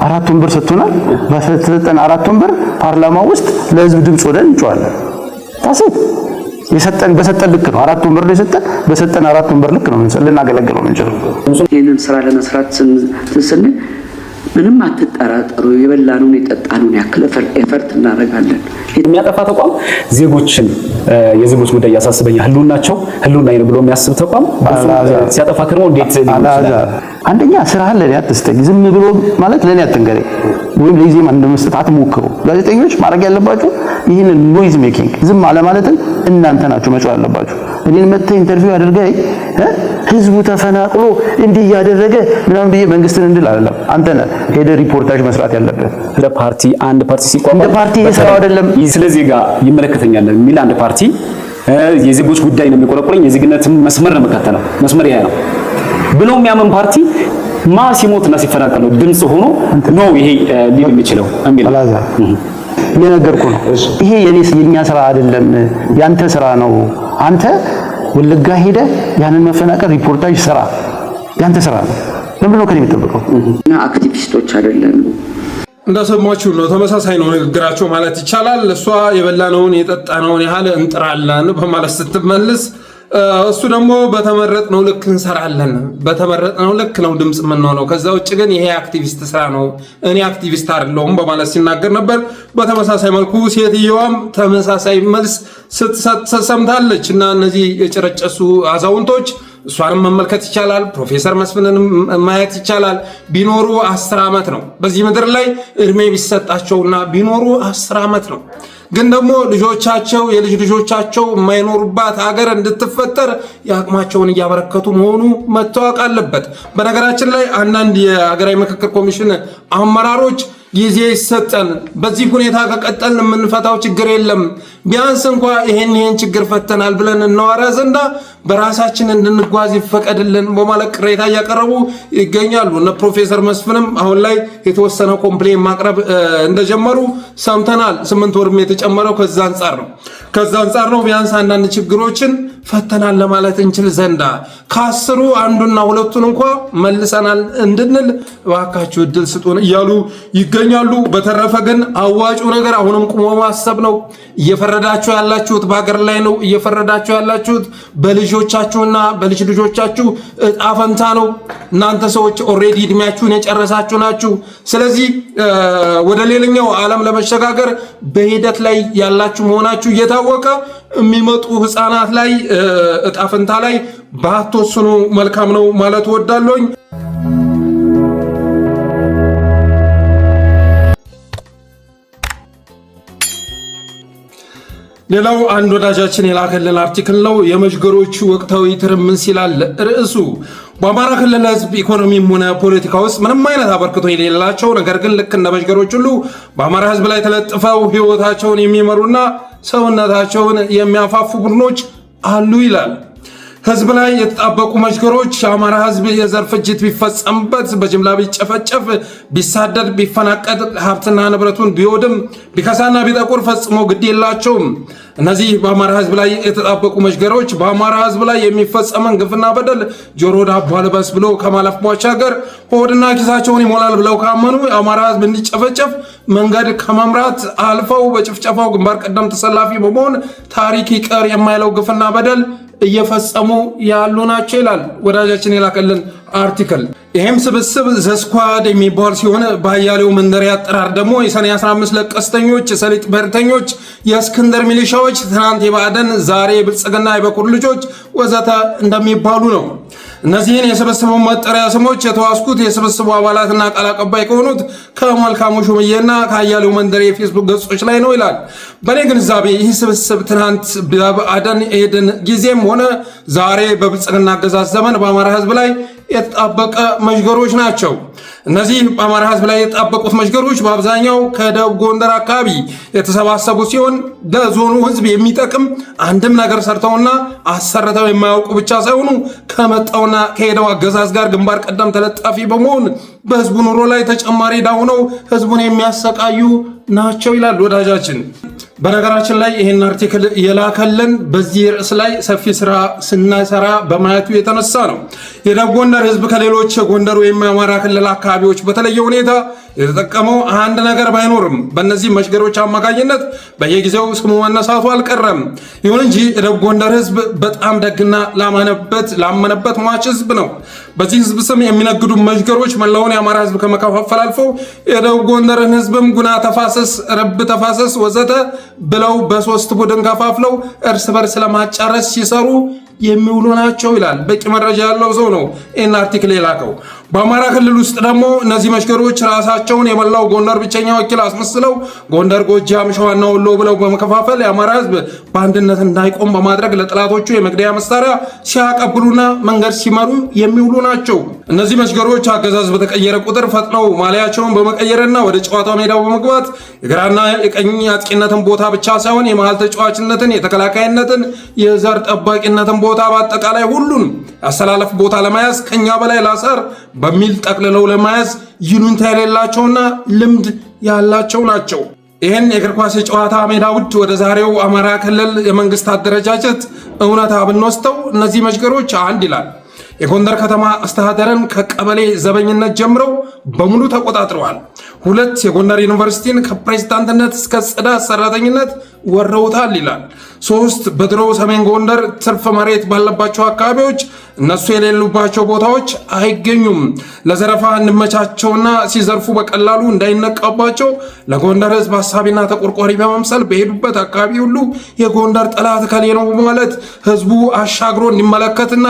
4 ወንበር ሰጥቶናል። በተሰጠን 4 ወንበር ፓርላማ ውስጥ ለህዝብ ድምጽ ወደን እንጨዋለን። ታሰብ በሰጠን ልክ ነው 4 ወንበር ነው የሰጠን። በሰጠን 4 ወንበር ልክ ነው ልናገለግለው የምንችለው። ይህንን ስራ ለመስራት ስንል ምንም አትጠራጠሩ፣ የበላነውን የጠጣነውን ያክል ኤፈርት እናደርጋለን። የሚያጠፋ ተቋም ዜጎችን የዜጎች ጉዳይ ያሳስበኛል ህልውና ነው ብሎ የሚያስብ ተቋም ሲያጠፋ ከርሞ እንዴት አንደኛ ስራህን ለኔ አትስጠኝ፣ ዝም ብሎ ማለት ለኔ አትንገረኝ፣ ወይም ለኢዜማ እንደመስጠት አትሞክሩ። ጋዜጠኞች ማድረግ ያለባችሁ ይህንን ኖይዝ ሜኪንግ ዝም አለ ማለትን እናንተ ናችሁ መጫው ያለባችሁ። እኔን መጥተህ ኢንተርቪው አድርገህ ህዝቡ ተፈናቅሎ እንዲህ ያደረገ ምናምን ብዬ መንግስትን እንድል አይደለም። አንተ ነህ ሄደህ ሪፖርታጅ መስራት ያለበት። ለፓርቲ አንድ ፓርቲ ሲቋቋም እንደ ፓርቲ የሰራው አይደለም። ስለዚህ ጋር ይመለከተኛል የሚል አንድ ፓርቲ የዜጎች ጉዳይ ነው የሚቆረቆረኝ፣ የዜግነትን መስመር ነው መከተለው፣ መስመር ይሄ ነው ብሎ የሚያምን ፓርቲ ሲሞትና ሲፈናቀል ነው ድምጽ ሆኖ ነው ይሄ ሊል የሚችለው የሚል የነገርኩህ ነው። ይሄ የኛ ስራ አይደለም፣ ያንተ ስራ ነው። አንተ ወለጋ ሄደህ ያንን መፈናቀል ሪፖርታጅ ስራ፣ ያንተ ስራ ነው። ለምን ነው ከኔ የምትጠብቀው? እና አክቲቪስቶች አይደለም። እንደሰማችሁ ነው። ተመሳሳይ ነው ንግግራቸው ማለት ይቻላል። እሷ የበላነውን የጠጣነውን ያህል እንጥራለን በማለት ስትመልስ እሱ ደግሞ በተመረጥነው ልክ እንሰራለን፣ በተመረጥነው ልክ ነው ድምጽ የምንሆነው፣ ከዛ ውጭ ግን ይሄ አክቲቪስት ስራ ነው፣ እኔ አክቲቪስት አይደለሁም በማለት ሲናገር ነበር። በተመሳሳይ መልኩ ሴትየዋም ተመሳሳይ መልስ ስትሰምታለች እና እነዚህ የጨረጨሱ አዛውንቶች እሷንም መመልከት ይቻላል። ፕሮፌሰር መስፍንንም ማየት ይቻላል። ቢኖሩ 10 ዓመት ነው በዚህ ምድር ላይ እድሜ ቢሰጣቸውና ቢኖሩ 10 ዓመት ነው። ግን ደግሞ ልጆቻቸው የልጅ ልጆቻቸው የማይኖሩባት ሀገር እንድትፈጠር የአቅማቸውን እያበረከቱ መሆኑ መታወቅ አለበት። በነገራችን ላይ አንዳንድ የሀገራዊ ምክክር ኮሚሽን አመራሮች ጊዜ ይሰጠን፣ በዚህ ሁኔታ ከቀጠልን የምንፈታው ችግር የለም፣ ቢያንስ እንኳ ይሄን ችግር ፈተናል ብለን እናወራ ዘንዳ በራሳችን እንድንጓዝ ይፈቀድልን በማለት ቅሬታ እያቀረቡ ይገኛሉ። እነ ፕሮፌሰር መስፍንም አሁን ላይ የተወሰነ ኮምፕሌን ማቅረብ እንደጀመሩ ሰምተናል። 8 ወርም የተጨመረው ከዛ አንጻር ነው። ቢያንስ አንዳንድ ችግሮችን ፈተናል ለማለት እንችል ዘንዳ ከ10ሩ 1ና 2ቱን እንኳ መልሰናል እንድንል እባካችሁ እድል ስጡን እያሉ ይገኛሉ። በተረፈ ግን አዋጩ ነገር አሁንም ቁሞ ማሰብ ነው። እየፈረዳችሁ ያላችሁት በሀገር ላይ ነው። እየፈረዳችሁ ያላችሁት በልጆቻችሁና በልጅ ልጆቻችሁ እጣ ፈንታ ነው። እናንተ ሰዎች ኦልሬዲ እድሜያችሁን የጨረሳችሁ ናችሁ። ስለዚህ ወደ ሌላኛው ዓለም ለመሸጋገር በሂደት ላይ ያላችሁ መሆናችሁ እየታወቀ የሚመጡ ህፃናት ላይ እጣ ፈንታ ላይ ባትወስኑ መልካም ነው ማለት እወዳለሁኝ። ሌላው አንድ ወዳጃችን የላከልን አርቲክል ነው። የመዥገሮቹ ወቅታዊ ትርምስ ይላል ርዕሱ። በአማራ ክልል ህዝብ ኢኮኖሚም ሆነ ፖለቲካ ውስጥ ምንም አይነት አበርክቶ የሌላቸው ነገር ግን ልክ እንደ መዥገሮች ሁሉ በአማራ ህዝብ ላይ ተለጥፈው ህይወታቸውን የሚመሩና ሰውነታቸውን የሚያፋፉ ቡድኖች አሉ ይላል። ህዝብ ላይ የተጣበቁ መሽገሮች የአማራ ህዝብ የዘር ፍጅት ቢፈጸምበት በጅምላ ቢጨፈጨፍ ቢሳደድ ቢፈናቀድ ሀብትና ንብረቱን ቢወድም ቢከሳና ቢጠቁር ፈጽሞ ግድ የላቸውም። እነዚህ በአማራ ህዝብ ላይ የተጣበቁ መሽገሮች በአማራ ህዝብ ላይ የሚፈጸመን ግፍና በደል ጆሮ ዳቦ ልበስ ብሎ ከማለፍ ባሻገር ሆድና ኪሳቸውን ይሞላል ብለው ካመኑ የአማራ ህዝብ እንዲጨፈጨፍ መንገድ ከመምራት አልፈው በጭፍጨፋው ግንባር ቀደም ተሰላፊ በመሆን ታሪክ ይቀር የማይለው ግፍና በደል እየፈጸሙ ያሉ ናቸው ይላል ወዳጃችን የላከልን አርቲክል። ይህም ስብስብ ዘስኳድ የሚባል ሲሆን በአያሌው መንደር አጠራር ደግሞ የሰኔ 15 ለቀስተኞች፣ የሰሊጥ ብሔርተኞች፣ የእስክንድር ሚሊሻዎች፣ ትናንት የባዕደን ዛሬ የብልጽግና የበኩር ልጆች ወዘተ እንደሚባሉ ነው። እነዚህን የስብስቡ መጠሪያ ስሞች የተዋስኩት የስብስቡ አባላትና ቃል አቀባይ ከሆኑት ከመልካሙ ሹምዬና ከአያሌው መንደር የፌስቡክ ገጾች ላይ ነው ይላል። በእኔ ግንዛቤ ይህ ስብስብ ትናንት በባዕደን ኤድን ጊዜም ሆነ ዛሬ በብልጽግና አገዛዝ ዘመን በአማራ ህዝብ ላይ የተጣበቀ መሽገሮች ናቸው። እነዚህ በአማራ ህዝብ ላይ የተጣበቁት መሽገሮች በአብዛኛው ከደቡብ ጎንደር አካባቢ የተሰባሰቡ ሲሆን ለዞኑ ህዝብ የሚጠቅም አንድም ነገር ሰርተውና አሰርተው የማያውቁ ብቻ ሳይሆኑ ከመጣውና ከሄደው አገዛዝ ጋር ግንባር ቀደም ተለጣፊ በመሆን በህዝቡ ኑሮ ላይ ተጨማሪ ዕዳ ሆነው ህዝቡን የሚያሰቃዩ ናቸው ይላል ወዳጃችን። በነገራችን ላይ ይህን አርቲክል የላከልን በዚህ ርዕስ ላይ ሰፊ ስራ ስናሰራ በማየቱ የተነሳ ነው። የደቡብ ጎንደር ህዝብ ከሌሎች የጎንደር ወይም የአማራ ክልል አካባቢዎች በተለየ ሁኔታ የተጠቀመው አንድ ነገር ባይኖርም በእነዚህ መሽገሮች አማካኝነት በየጊዜው ስሙ መነሳቱ አልቀረም። ይሁን እንጂ የደቡብ ጎንደር ህዝብ በጣም ደግና ላመነበት ሟች ህዝብ ነው። በዚህ ህዝብ ስም የሚነግዱ መሽገሮች መላውን የአማራ ህዝብ ከመከፋፈል አልፈው የደቡብ ጎንደርን ህዝብም ጉና ተፋሰስ፣ ረብ ተፋሰስ ወዘተ ብለው በሶስት ቡድን ከፋፍለው እርስ በርስ ለማጫረስ ሲሰሩ የሚውሉ ናቸው ይላል። በቂ መረጃ ያለው ሰው ነው ይህን አርቲክል የላከው። በአማራ ክልል ውስጥ ደግሞ እነዚህ መሽገሮች ራሳቸውን የመላው ጎንደር ብቸኛ ወኪል አስመስለው ጎንደር፣ ጎጃም፣ ሸዋና ወሎ ብለው በመከፋፈል የአማራ ህዝብ በአንድነት እንዳይቆም በማድረግ ለጠላቶቹ የመግደያ መሳሪያ ሲያቀብሉና መንገድ ሲመሩ የሚውሉ ናቸው። እነዚህ መሽገሮች አገዛዝ በተቀየረ ቁጥር ፈጥነው ማሊያቸውን በመቀየርና ወደ ጨዋታው ሜዳው በመግባት የግራና የቀኝ አጥቂነትን ቦታ ብቻ ሳይሆን የመሃል ተጫዋችነትን፣ የተከላካይነትን፣ የዘር ጠባቂነትን ቦታ በአጠቃላይ ሁሉን ያሰላለፍ ቦታ ለመያዝ ከኛ በላይ ላሳር በሚል ጠቅልለው ለመያዝ ይሉንታ የሌላቸውና ልምድ ያላቸው ናቸው። ይህን የእግር ኳስ የጨዋታ ሜዳ ውድ ወደ ዛሬው አማራ ክልል የመንግስት አደረጃጀት እውነታ ብንወስደው እነዚህ መሽገሮች አንድ ይላል የጎንደር ከተማ አስተዳደርን ከቀበሌ ዘበኝነት ጀምረው በሙሉ ተቆጣጥረዋል። 2 የጎንደር ዩኒቨርሲቲን ከፕሬዝዳንትነት እስከ ጽዳት ሰራተኝነት ወረውታል ይላል። 3 በድሮው ሰሜን ጎንደር ትርፍ መሬት ባለባቸው አካባቢዎች እነሱ የሌሉባቸው ቦታዎች አይገኙም። ለዘረፋ እንመቻቸውና ሲዘርፉ በቀላሉ እንዳይነቃባቸው ለጎንደር ህዝብ ሀሳቢና ተቆርቋሪ በመምሰል በሄዱበት አካባቢ ሁሉ የጎንደር ጠላት ከሌ ነው በማለት ህዝቡ አሻግሮ እንዲመለከትና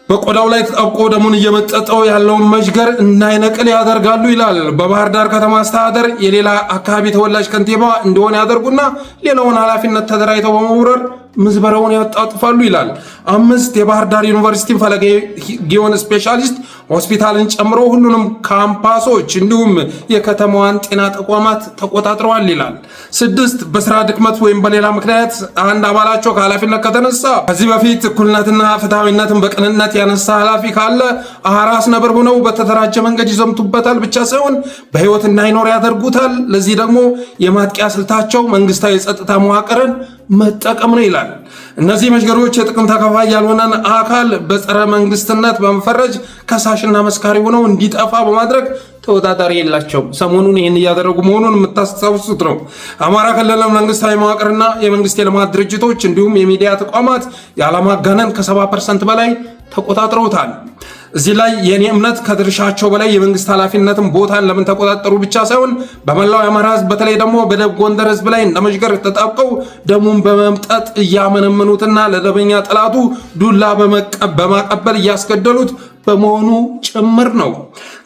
በቆዳው ላይ ተጣብቆ ደሙን እየመጠጠው ያለውን መሽገር እንዳይነቅል ያደርጋሉ ይላል። በባህር ዳር ከተማ አስተዳደር የሌላ አካባቢ ተወላጅ ከንቲባ እንደሆነ ያደርጉና ሌላውን ኃላፊነት ተደራጅተው በመውረር ምዝበራውን ያጣጥፋሉ ይላል። 5 የባህር ዳር ዩኒቨርሲቲ ፈለገ ጊዮን ስፔሻሊስት ሆስፒታልን ጨምሮ ሁሉንም ካምፓሶች እንዲሁም የከተማዋን ጤና ተቋማት ተቆጣጥረዋል ይላል። 6 በስራ ድክመት ወይም በሌላ ምክንያት አንድ አባላቸው ከኃላፊነት ከተነሳ ከዚህ በፊት እኩልነትና ፍትሐዊነትን በቅንነት ያነሳ ኃላፊ ካለ አራስ ነብር ሆነው በተደራጀ መንገድ ይዘምቱበታል ብቻ ሳይሆን በህይወት እንዳይኖር ያደርጉታል። ለዚህ ደግሞ የማጥቂያ ስልታቸው መንግስታዊ የጸጥታ መዋቅርን መጠቀም ነው ይላል። እነዚህ መሽገሮች የጥቅም ተካፋይ ያልሆነን አካል በጸረ መንግስትነት በመፈረጅ ከሳሽና መስካሪ ሆነው እንዲጠፋ በማድረግ ተወዳዳሪ የላቸውም። ሰሞኑን ይህን እያደረጉ መሆኑን የምታስታውሱት ነው። አማራ ክልል መንግስታዊ መዋቅርና የመንግስት የልማት ድርጅቶች እንዲሁም የሚዲያ ተቋማት ያለማጋነን ከ70% በላይ ተቆጣጥረውታል። እዚህ ላይ የኔ እምነት ከድርሻቸው በላይ የመንግስት ኃላፊነትን ቦታን ለምን ተቆጣጠሩ ብቻ ሳይሆን በመላው የአማራ ህዝብ በተለይ ደግሞ በደቡብ ጎንደር ህዝብ ላይ እንደ መሽገር ተጣብቀው ደሙን በመምጠጥ እያመነመኑትና ለደበኛ ጠላቱ ዱላ በማቀበል እያስገደሉት በመሆኑ ጭምር ነው።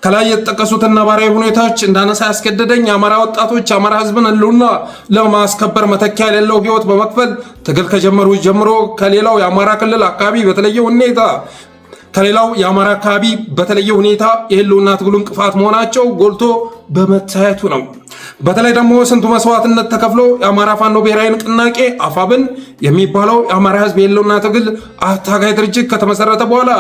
ከላይ የተጠቀሱትን ነባራዊ ሁኔታዎች እንዳነሳ ያስገደደኝ የአማራ ወጣቶች የአማራ ህዝብን ህልውና ለማስከበር መተኪያ የሌለው ህይወት በመክፈል ትግል ከጀመሩ ጀምሮ ከሌላው የአማራ ክልል አካባቢ በተለየ ሁኔታ የህልውና ትግሉ እንቅፋት መሆናቸው ጎልቶ በመታየቱ ነው። በተለይ ደግሞ ስንቱ መስዋዕትነት ተከፍሎ የአማራ ፋኖ ብሔራዊ ንቅናቄ አፋብን የሚባለው የአማራ ህዝብ የለውና ትግል አታጋይ ድርጅት ከተመሰረተ በኋላ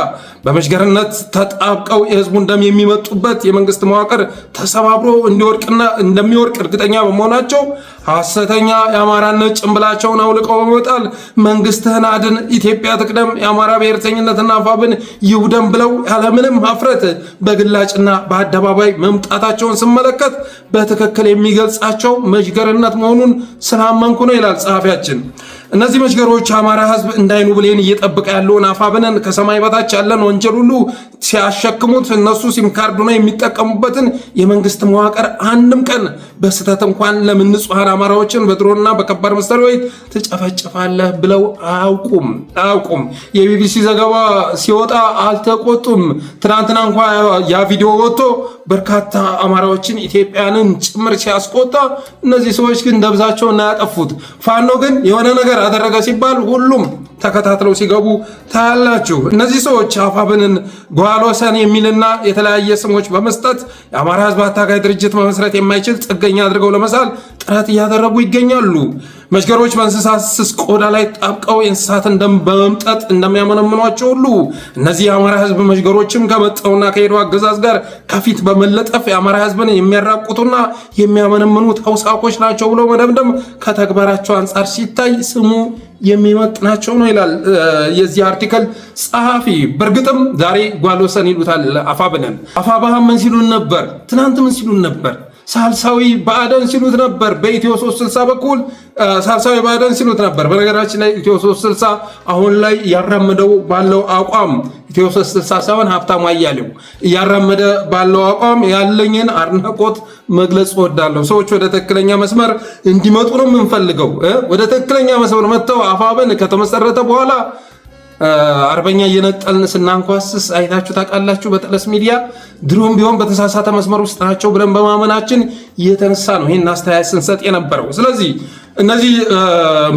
በመሽገርነት ተጣብቀው የህዝቡን ደም የሚመጡበት የመንግስት መዋቅር ተሰባብሮ እንዲወድቅና እንደሚወድቅ እርግጠኛ በመሆናቸው ሐሰተኛ የአማራነት ጭንብላቸውን አውልቀው በመጣል መንግስትህን አድን፣ ኢትዮጵያ ትቅደም፣ የአማራ ብሔርተኝነትና አፋብን ይውደም ብለው ያለምንም ሀፍረት በግላጭና በአደባባይ መምጣታቸውን ስመለከት በትክክል የሚገልጻቸው መሽገርነት መሆኑን ስላመንኩ ነው ይላል ጸሐፊያችን። እነዚህ መሽገሮች አማራ ህዝብ እንዳይኑ ብሌን እየጠበቀ ያለውን አፋብንን ከሰማይ በታች ያለን ወንጀል ሁሉ ሲያሸክሙት እነሱ ሲም ካርዱ ነው የሚጠቀሙበትን የመንግስት መዋቅር አንድም ቀን በስተት እንኳን ለምን ንጹሃን አማራዎችን በድሮና በከባድ መሳሪያ ትጨፈጭፋለህ ብለው አያውቁም። የቢቢሲ ዘገባ ሲወጣ አልተቆጡም። ትናንትና እንኳን ያ ቪዲዮ ወጥቶ በርካታ አማራዎችን ኢትዮጵያንን ጭምር ሲያስቆጣ እነዚህ ሰዎች ግን ደብዛቸውን ያጠፉት። ፋኖ ግን የሆነ ነገር አደረገ ሲባል ሁሉም ተከታትለው ሲገቡ ታያላችሁ። እነዚህ ሰዎች አፋብንን ጓሎሰን የሚልና የተለያየ ስሞች በመስጠት የአማራ ህዝብ አታጋይ ድርጅት መመስረት የማይችል ጥገኛ አድርገው ለመሳል ጥረት እያደረጉ ይገኛሉ። መሽገሮች በእንስሳት ስስ ቆዳ ላይ ጣብቀው የእንስሳትን ደም በመምጠጥ እንደሚያመነምኗቸው ሁሉ እነዚህ የአማራ ህዝብ መሽገሮችም ከመጣውና ከሄደው አገዛዝ ጋር ከፊት በመለጠፍ የአማራ ህዝብን የሚያራቁቱና የሚያመነምኑ ተውሳኮች ናቸው ብሎ መደምደም ከተግባራቸው አንጻር ሲታይ ስሙ የሚመጥናቸው ነው ይላል የዚህ አርቲክል ጸሐፊ። በእርግጥም ዛሬ ጓሎሰን ይሉታል አፋብንን። አፋብሃ ምን ሲሉን ነበር? ትናንት ምን ሲሉን ነበር? ሳልሳዊ ባዕደን ሲሉት ነበር። በኢትዮ 360 በኩል ሳልሳዊ ባዕደን ሲሉት ነበር። በነገራችን ላይ ኢትዮ 360 አሁን ላይ ያራመደው ባለው አቋም ኢትዮ 360 ሳይሆን ሀብታሙ አያሌው እያራመደ ባለው አቋም ያለኝን አድናቆት መግለጽ እወዳለሁ። ሰዎች ወደ ትክክለኛ መስመር እንዲመጡ ነው የምንፈልገው። ወደ ትክክለኛ መስመር መጥተው አፋብን ከተመሰረተ በኋላ አርበኛ እየነጠልን ስናንኳስስ አይታችሁ ታውቃላችሁ። በጠለስ ሚዲያ ድሮም ቢሆን በተሳሳተ መስመር ውስጥ ናቸው ብለን በማመናችን የተነሳ ነው ይህን አስተያየት ስንሰጥ የነበረው። ስለዚህ እነዚህ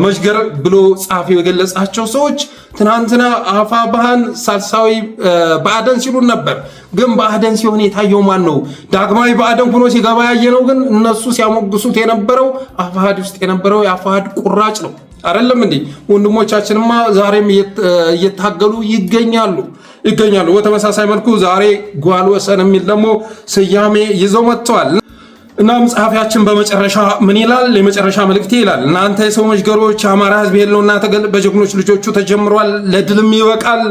መሽገር ብሎ ጸሐፊው የገለጻቸው ሰዎች ትናንትና አፋብሃን ሳልሳዊ ባዕደን ሲሉን ነበር። ግን ባዕደን ሲሆን የታየው ማን ነው? ዳግማዊ ባዕደን ሆኖ ሲገባ ያየነው ግን እነሱ ሲያሞግሱት የነበረው አፋሕድ ውስጥ የነበረው የአፋሕድ ቁራጭ ነው። አይደለም እንዴ? ወንድሞቻችንማ ዛሬም እየታገሉ ይገኛሉ። በተመሳሳይ መልኩ ዛሬ ጓሎሰን የሚል ደግሞ ስያሜ ይዘው መጥተዋል። እናም ጸሐፊያችን በመጨረሻ ምን ይላል? የመጨረሻ መልእክቴ ይላል፣ እናንተ የሰው መሽገሮች አማራ ህዝብ የለውና ትግል በጀግኖች ልጆቹ ተጀምሯል፣ ለድልም ይበቃል።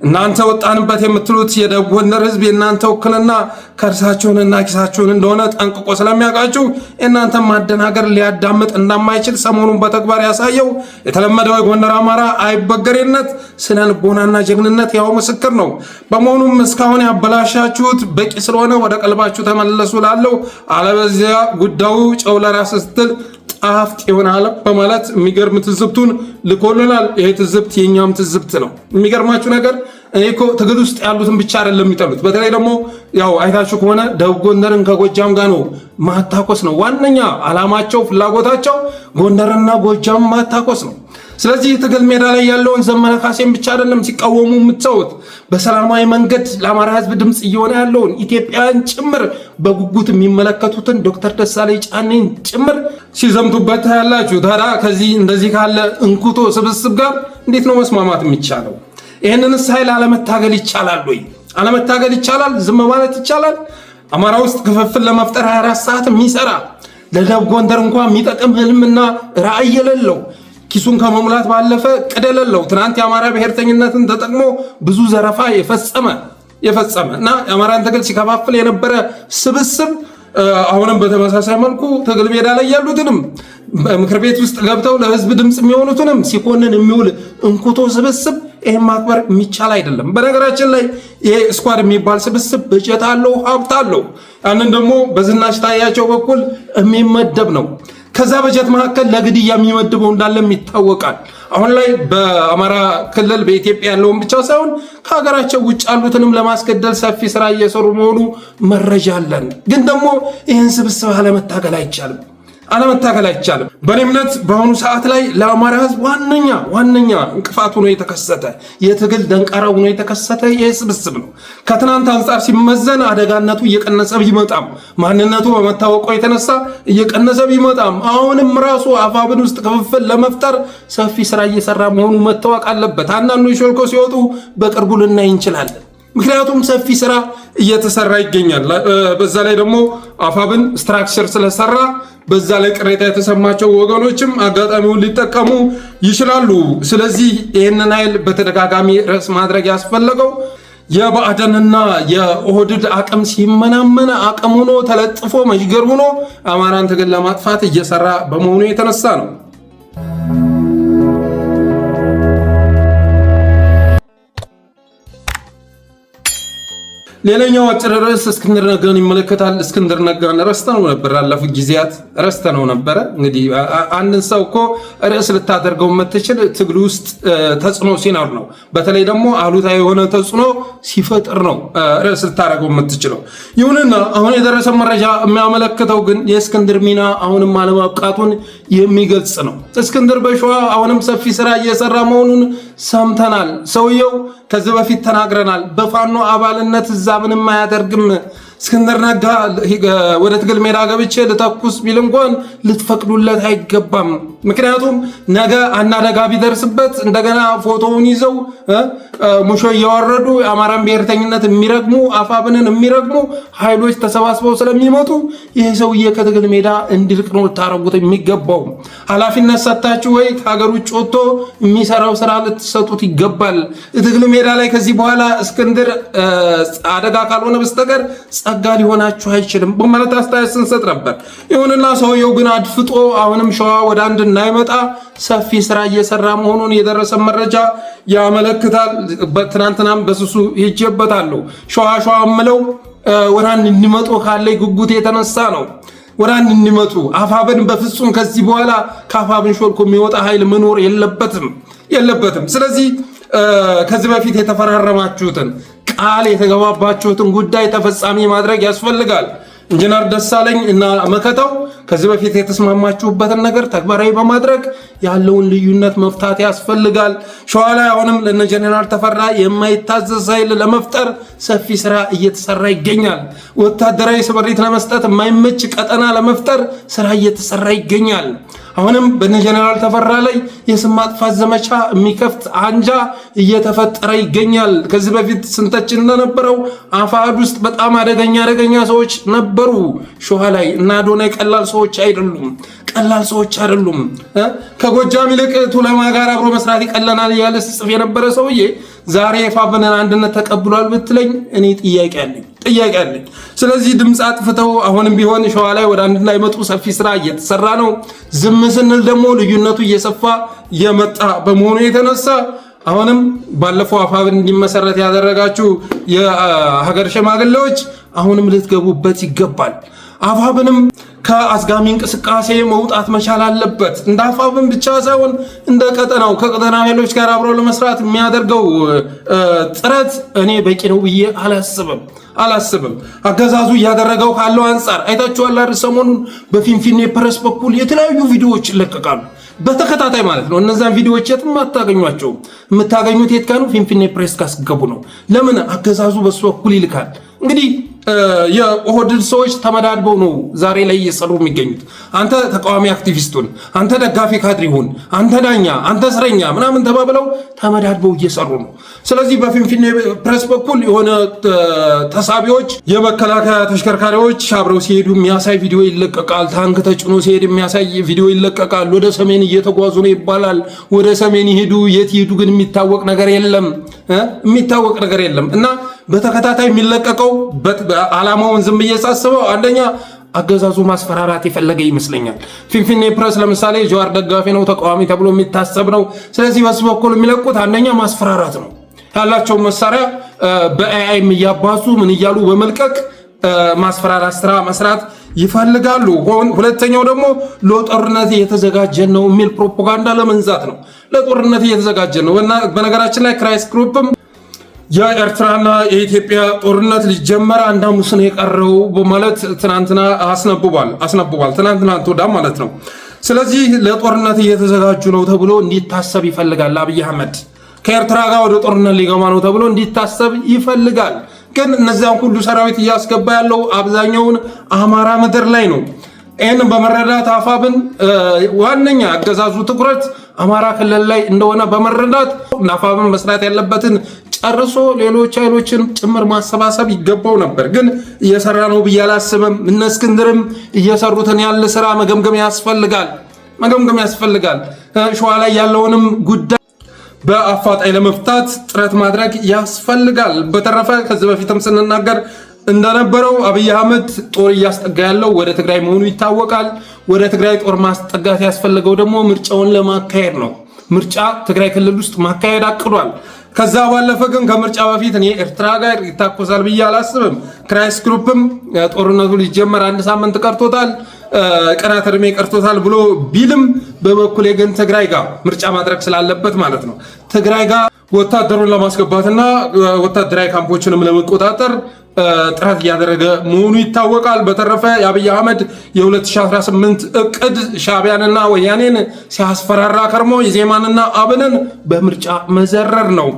እናንተ ወጣንበት የምትሉት የደቡብ ጎንደር ህዝብ የእናንተ ውክልና ከእርሳችሁንና ኪሳችሁን እንደሆነ ጠንቅቆ ስለሚያውቃችሁ የእናንተን ማደናገር ሊያዳምጥ እንደማይችል ሰሞኑን በተግባር ያሳየው የተለመደው የጎንደር አማራ አይበገሬነት፣ ስነ ልቦናና ጀግንነት ያው ምስክር ነው። በመሆኑም እስካሁን ያበላሻችሁት በቂ ስለሆነ ወደ ቀልባችሁ ተመለሱ ላለው፣ አለበዚያ ጉዳዩ ጨው ለራስ ስትል ጣፍጥ ይሆናል በማለት የሚገርም ትዝብቱን ልኮልናል። ይሄ ትዝብት የኛም ትዝብት ነው። የሚገርማችሁ ነገር እኔ እኮ ትግል ውስጥ ያሉትን ብቻ አይደለም የሚጠሉት። በተለይ ደግሞ ያው አይታችሁ ከሆነ ደቡብ ጎንደርን ከጎጃም ጋር ነው ማታኮስ ነው ዋነኛ አላማቸው፣ ፍላጎታቸው ጎንደርና ጎጃም ማታኮስ ነው። ስለዚህ ትግል ሜዳ ላይ ያለውን ዘመነ ካሴን ብቻ አይደለም ሲቃወሙ የምትሰውት፣ በሰላማዊ መንገድ ለአማራ ህዝብ ድምፅ እየሆነ ያለውን ኢትዮጵያን ጭምር በጉጉት የሚመለከቱትን ዶክተር ደሳለኝ ጫኔን ጭምር ሲዘምቱበት ያላችሁ። ታዲያ ከዚህ እንደዚህ ካለ እንኩቶ ስብስብ ጋር እንዴት ነው መስማማት የሚቻለው? ይህንንስ ኃይል አለመታገል ይቻላል ወይ? አለመታገል ይቻላል? ዝም ማለት ይቻላል? አማራ ውስጥ ክፍፍል ለመፍጠር 24 ሰዓት የሚሰራ ለደቡብ ጎንደር እንኳን የሚጠቅም ህልምና ራዕይ የሌለው ኪሱን ከመሙላት ባለፈ ቅድ የሌለው ትናንት የአማራ ብሔርተኝነትን ተጠቅሞ ብዙ ዘረፋ የፈጸመ እና የአማራን ትግል ሲከፋፍል የነበረ ስብስብ አሁንም በተመሳሳይ መልኩ ትግል ሜዳ ላይ ያሉትንም ምክር ቤት ውስጥ ገብተው ለህዝብ ድምፅ የሚሆኑትንም ሲኮንን የሚውል እንኩቶ ስብስብ ይሄን ማክበር የሚቻል አይደለም። በነገራችን ላይ ይሄ ስኳድ የሚባል ስብስብ በጀት አለው፣ ሀብት አለው። ያንን ደግሞ በዝናሽ ታያቸው በኩል የሚመደብ ነው። ከዛ በጀት መካከል ለግድያ የሚመድበው እንዳለም ይታወቃል። አሁን ላይ በአማራ ክልል በኢትዮጵያ ያለውን ብቻ ሳይሆን ከሀገራቸው ውጭ ያሉትንም ለማስገደል ሰፊ ስራ እየሰሩ መሆኑ መረጃ አለን። ግን ደግሞ ይህን ስብስብ አለመታገል አይቻልም። አለመታገል አይቻልም። በእኔ እምነት በአሁኑ ሰዓት ላይ ለአማራ ህዝብ ዋነኛ እንቅፋት ሆኖ የተከሰተ የትግል ደንቃራ ሆኖ የተከሰተ ይህ ስብስብ ነው። ከትናንት አንጻር ሲመዘን አደጋነቱ እየቀነሰ ቢመጣም ማንነቱ በመታወቁ የተነሳ እየቀነሰ ቢመጣም አሁንም ራሱ አፋብን ውስጥ ክፍፍል ለመፍጠር ሰፊ ስራ እየሰራ መሆኑ መታወቅ አለበት። አንዳንዱ ሾልኮ ሲወጡ በቅርቡ ልናይ እንችላለን። ምክንያቱም ሰፊ ስራ እየተሰራ ይገኛል። በዛ ላይ ደግሞ አፋብን ስትራክቸር ስለሰራ በዛ ላይ ቅሬታ የተሰማቸው ወገኖችም አጋጣሚውን ሊጠቀሙ ይችላሉ። ስለዚህ ይህንን ኃይል በተደጋጋሚ ርዕስ ማድረግ ያስፈለገው የብአዴንና የኦህዴድ አቅም ሲመናመን አቅም ሆኖ ተለጥፎ መሽገር ሆኖ አማራን ትግል ለማጥፋት እየሰራ በመሆኑ የተነሳ ነው። ሌላኛው አጭር ርዕስ እስክንድር ነጋን ይመለከታል። እስክንድር ነጋን ረስተነው ነበር፣ ያለፉት ጊዜያት ረስተነው ነበረ። እንግዲህ አንድን ሰው እኮ ርዕስ ልታደርገው የምትችል ትግል ውስጥ ተጽዕኖ ሲኖር ነው። በተለይ ደግሞ አሉታዊ የሆነ ተጽዕኖ ሲፈጥር ነው ርዕስ ልታደርገው የምትችለው። ይሁንና አሁን የደረሰ መረጃ የሚያመለክተው ግን የእስክንድር ሚና አሁንም አለማብቃቱን የሚገልጽ ነው። እስክንድር በሸዋ አሁንም ሰፊ ስራ እየሰራ መሆኑን ሰምተናል። ሰውየው ከዚህ በፊት ተናግረናል። በፋኖ አባልነት እዛ ምንም አያደርግም። እስክንድር ነጋ ወደ ትግል ሜዳ ገብቼ ልተኩስ ቢል እንኳን ልትፈቅዱለት አይገባም። ምክንያቱም ነገ አናደጋ ቢደርስበት እንደገና ፎቶውን ይዘው ሙሾ እያወረዱ የአማራን ብሔርተኝነት የሚረግሙ አፋብንን የሚረግሙ ኃይሎች ተሰባስበው ስለሚመጡ ይህ ሰውዬ ከትግል ሜዳ እንዲርቅ ነው ልታረጉት የሚገባው። ኃላፊነት ሰጥታችሁ ወይ ከሀገር ውጭ ወጥቶ የሚሰራው ስራ ልትሰጡት ይገባል። ትግል ሜዳ ላይ ከዚህ በኋላ እስክንድር አደጋ ካልሆነ በስተቀር ጸጋ ሊሆናችሁ አይችልም በማለት አስተያየት ስንሰጥ ነበር። ይሁንና ሰውየው ግን አድፍጦ አሁንም ሸዋ ወደ አንድ እንዳይመጣ ሰፊ ስራ እየሰራ መሆኑን የደረሰ መረጃ ያመለክታል። በትናንትናም በስሱ ይጀበታለሁ። ሸዋ ምለው ወደ አንድ እንዲመጡ ካለ ጉጉት የተነሳ ነው። ወደ አንድ እንዲመጡ አፋብን በፍጹም ከዚህ በኋላ ከአፋብን ሾልኮ የሚወጣ ኃይል መኖር የለበትም። ስለዚህ ከዚህ በፊት የተፈራረማችሁትን ቃል የተገባባችሁትን ጉዳይ ተፈጻሚ ማድረግ ያስፈልጋል። ኢንጂነር ደሳለኝ እና መከታው ከዚህ በፊት የተስማማችሁበትን ነገር ተግባራዊ በማድረግ ያለውን ልዩነት መፍታት ያስፈልጋል። ሸዋ ላይ አሁንም ለነ ጀነራል ተፈራ የማይታዘዝ ኃይል ለመፍጠር ሰፊ ስራ እየተሰራ ይገኛል። ወታደራዊ ስምሪት ለመስጠት የማይመች ቀጠና ለመፍጠር ስራ እየተሰራ ይገኛል። አሁንም በነ ጀነራል ተፈራ ላይ የስም ማጥፋት ዘመቻ የሚከፍት አንጃ እየተፈጠረ ይገኛል። ከዚህ በፊት ስንተች እንደነበረው አፋድ ውስጥ በጣም አደገኛ ሰዎች ነበሩ ሸዋ ላይ እና አዶናይ ቀላል ሰዎች አይደሉም። ከጎጃም ይልቅ ቱለማ ጋር አብሮ መስራት ይቀለናል እያለ ሲጽፍ የነበረ ሰውዬ ዛሬ የፋብንን አንድነት ተቀብሏል ብትለኝ እኔ ጥያቄ አለኝ። ስለዚህ ድምፅ አጥፍተው አሁንም ቢሆን ሸዋ ላይ ወደ አንድ እንዳይመጡ ሰፊ ስራ እየተሰራ ነው። ዝም ስንል ደግሞ ልዩነቱ እየሰፋ የመጣ በመሆኑ የተነሳ አሁንም ባለፈው አፋብን እንዲመሰረት ያደረጋችሁ የሀገር ሽማግሌዎች አሁንም ልትገቡበት ይገባል። አፋብንም ከአዝጋሚ እንቅስቃሴ መውጣት መቻል አለበት። እንደ አፋብን ብቻ ሳይሆን እንደ ቀጠናው ከቀጠና ኃይሎች ጋር አብረው ለመስራት የሚያደርገው ጥረት እኔ በቂ ነው ብዬ አላስብም። አገዛዙ እያደረገው ካለው አንጻር አይታችኋል አይደል? ሰሞኑን በፊንፊኔ ፕሬስ በኩል የተለያዩ ቪዲዮዎች ይለቀቃሉ በተከታታይ ማለት ነው። እነዛን ቪዲዮዎች የትም አታገኟቸውም። የምታገኙት የት ጋር ነው? ፊንፊኔ ፕሬስ ካስገቡ ነው። ለምን አገዛዙ በሱ በኩል ይልካል። እንግዲህ የኦህዴድ ሰዎች ተመዳድበው ነው ዛሬ ላይ እየሰሩ የሚገኙት። አንተ ተቃዋሚ አክቲቪስቱን፣ አንተ ደጋፊ ካድሪሁን፣ አንተ ዳኛ፣ አንተ እስረኛ ምናምን ተባብለው ተመዳድበው እየሰሩ ነው። ስለዚህ በፊንፊኔ ፕሬስ በኩል የሆነ ተሳቢዎች የመከላከያ ተሽከርካሪዎች አብረው ሲሄዱ የሚያሳይ ቪዲዮ ይለቀቃል። ታንክ ተጭኖ ሲሄድ የሚያሳይ ቪዲዮ ይለቀቃል። ወደ ሰሜን እየተጓዙ ነው ይባላል። ወደ ሰሜን ይሄዱ የት ይሄዱ ግን የሚታወቅ ነገር የለም እና በተከታታይ የሚለቀቀው ዓላማውን ዝም ብዬ ሳስበው አንደኛ አገዛዙ ማስፈራራት የፈለገ ይመስለኛል። ፊንፊኔ ፕሬስ ለምሳሌ ጀዋር ደጋፊ ነው ተቃዋሚ ተብሎ የሚታሰብ ነው። ስለዚህ በሱ በኩል የሚለቁት አንደኛ ማስፈራራት ነው። ያላቸው መሳሪያ በኤአይ እያባሱ ምን እያሉ በመልቀቅ ማስፈራራት ስራ መስራት ይፈልጋሉ። ሁለተኛው ደግሞ ለጦርነት እየተዘጋጀን ነው የሚል ፕሮፓጋንዳ ለመንዛት ነው። ለጦርነት እየተዘጋጀን ነው። በነገራችን ላይ ክራይስ ግሩፕም የኤርትራና የኢትዮጵያ ጦርነት ሊጀመር አንድ ሐሙስ ነው የቀረው በማለት ትናንትና አስነብቧል። ትናንትና ተወዳ ማለት ነው። ስለዚህ ለጦርነት እየተዘጋጁ ነው ተብሎ እንዲታሰብ ይፈልጋል አብይ አህመድ። ከኤርትራ ጋር ወደ ጦርነት ሊገባ ነው ተብሎ እንዲታሰብ ይፈልጋል። ግን እነዚያን ሁሉ ሰራዊት እያስገባ ያለው አብዛኛውን አማራ ምድር ላይ ነው። ይህን በመረዳት አፋብን ዋነኛ አገዛዙ ትኩረት አማራ ክልል ላይ እንደሆነ በመረዳት አፋብን መስራት ያለበትን ጨርሶ ሌሎች ኃይሎችን ጭምር ማሰባሰብ ይገባው ነበር። ግን እየሰራ ነው ብዬ አላስብም። እነ እስክንድርም እየሰሩትን ያለ ስራ መገምገም ያስፈልጋል። ሸዋ ላይ ያለውንም ጉዳይ በአፋጣኝ ለመፍታት ጥረት ማድረግ ያስፈልጋል። በተረፈ ከዚህ በፊትም ስንናገር እንደነበረው አብይ አህመድ ጦር እያስጠጋ ያለው ወደ ትግራይ መሆኑ ይታወቃል። ወደ ትግራይ ጦር ማስጠጋት ያስፈልገው ደግሞ ምርጫውን ለማካሄድ ነው። ምርጫ ትግራይ ክልል ውስጥ ማካሄድ አቅዷል። ከዛ ባለፈ ግን ከምርጫ በፊት እኔ ኤርትራ ጋር ይታኮሳል ብዬ አላስብም። ክራይስ ግሩፕም ጦርነቱ ሊጀመር አንድ ሳምንት ቀርቶታል፣ ቀናት እድሜ ቀርቶታል ብሎ ቢልም በበኩሌ ግን ትግራይ ጋር ምርጫ ማድረግ ስላለበት ማለት ነው ትግራይ ጋር ወታደሩን ለማስገባትና ወታደራዊ ካምፖችንም ለመቆጣጠር ጥረት እያደረገ መሆኑ ይታወቃል። በተረፈ የአብይ አህመድ የ2018 እቅድ ሻዕቢያንና ወያኔን ሲያስፈራራ ከርሞ ኢዜማንና አብንን በምርጫ መዘረር ነው።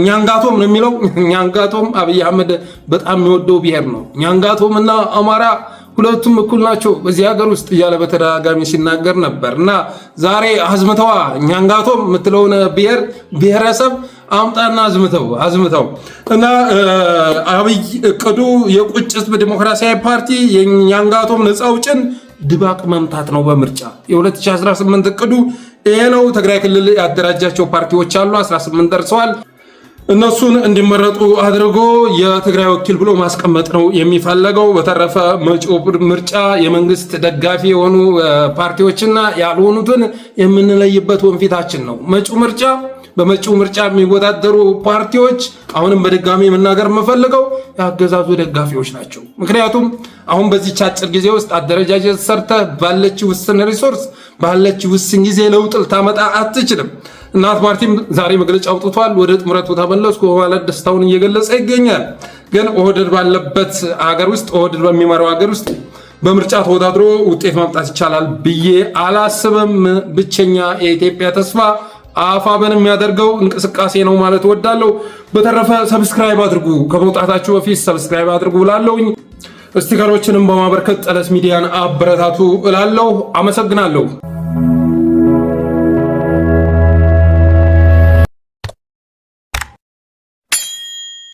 ኛንጋቶም ነው የሚለው። ኛንጋቶም አብይ አህመድ በጣም የሚወደው ብሔር ነው። ኛንጋቶም እና አማራ ሁለቱም እኩል ናቸው በዚህ ሀገር ውስጥ እያለ በተደጋጋሚ ሲናገር ነበር እና ዛሬ አዝምተዋ ኛንጋቶም የምትለውን ብሔረሰብ አምጣና አዝምተው እና አብይ እቅዱ የቁጭት በዲሞክራሲያዊ ፓርቲ የኛንጋቶም ነፃ አውጭን ድባቅ መምታት ነው በምርጫ። የ2018 እቅዱ ይሄ ነው። ትግራይ ክልል ያደራጃቸው ፓርቲዎች አሉ፣ 18 ደርሰዋል። እነሱን እንዲመረጡ አድርጎ የትግራይ ወኪል ብሎ ማስቀመጥ ነው የሚፈለገው። በተረፈ መጪው ምርጫ የመንግስት ደጋፊ የሆኑ ፓርቲዎችና ያልሆኑትን የምንለይበት ወንፊታችን ነው። በመጪው ምርጫ የሚወዳደሩ ፓርቲዎች አሁንም በድጋሚ መናገር የምፈልገው የአገዛዙ ደጋፊዎች ናቸው። ምክንያቱም አሁን በዚህ አጭር ጊዜ ውስጥ አደረጃጀት ሰርተህ ባለች ውስን ሪሶርስ ባለች ውስን ጊዜ ለውጥ ልታመጣ አትችልም። እናት ፓርቲም ዛሬ መግለጫ አውጥቷል። ወደ ጥምረቱ ተመለስኩ በማለት ደስታውን እየገለጸ ይገኛል። ግን ኦህዴድ ባለበት ሀገር ውስጥ ኦህዴድ በሚመራው ሀገር ውስጥ በምርጫ ተወዳድሮ ውጤት ማምጣት ይቻላል ብዬ አላስብም። ብቸኛ የኢትዮጵያ ተስፋ አፋብን የሚያደርገው እንቅስቃሴ ነው ማለት እወዳለሁ። በተረፈ ሰብስክራይብ አድርጉ፣ ከመውጣታችሁ በፊት ሰብስክራይብ አድርጉ እላለሁኝ። ስቲከሮችንም በማበርከት ጠለስ ሚዲያን አበረታቱ እላለሁ። አመሰግናለሁ።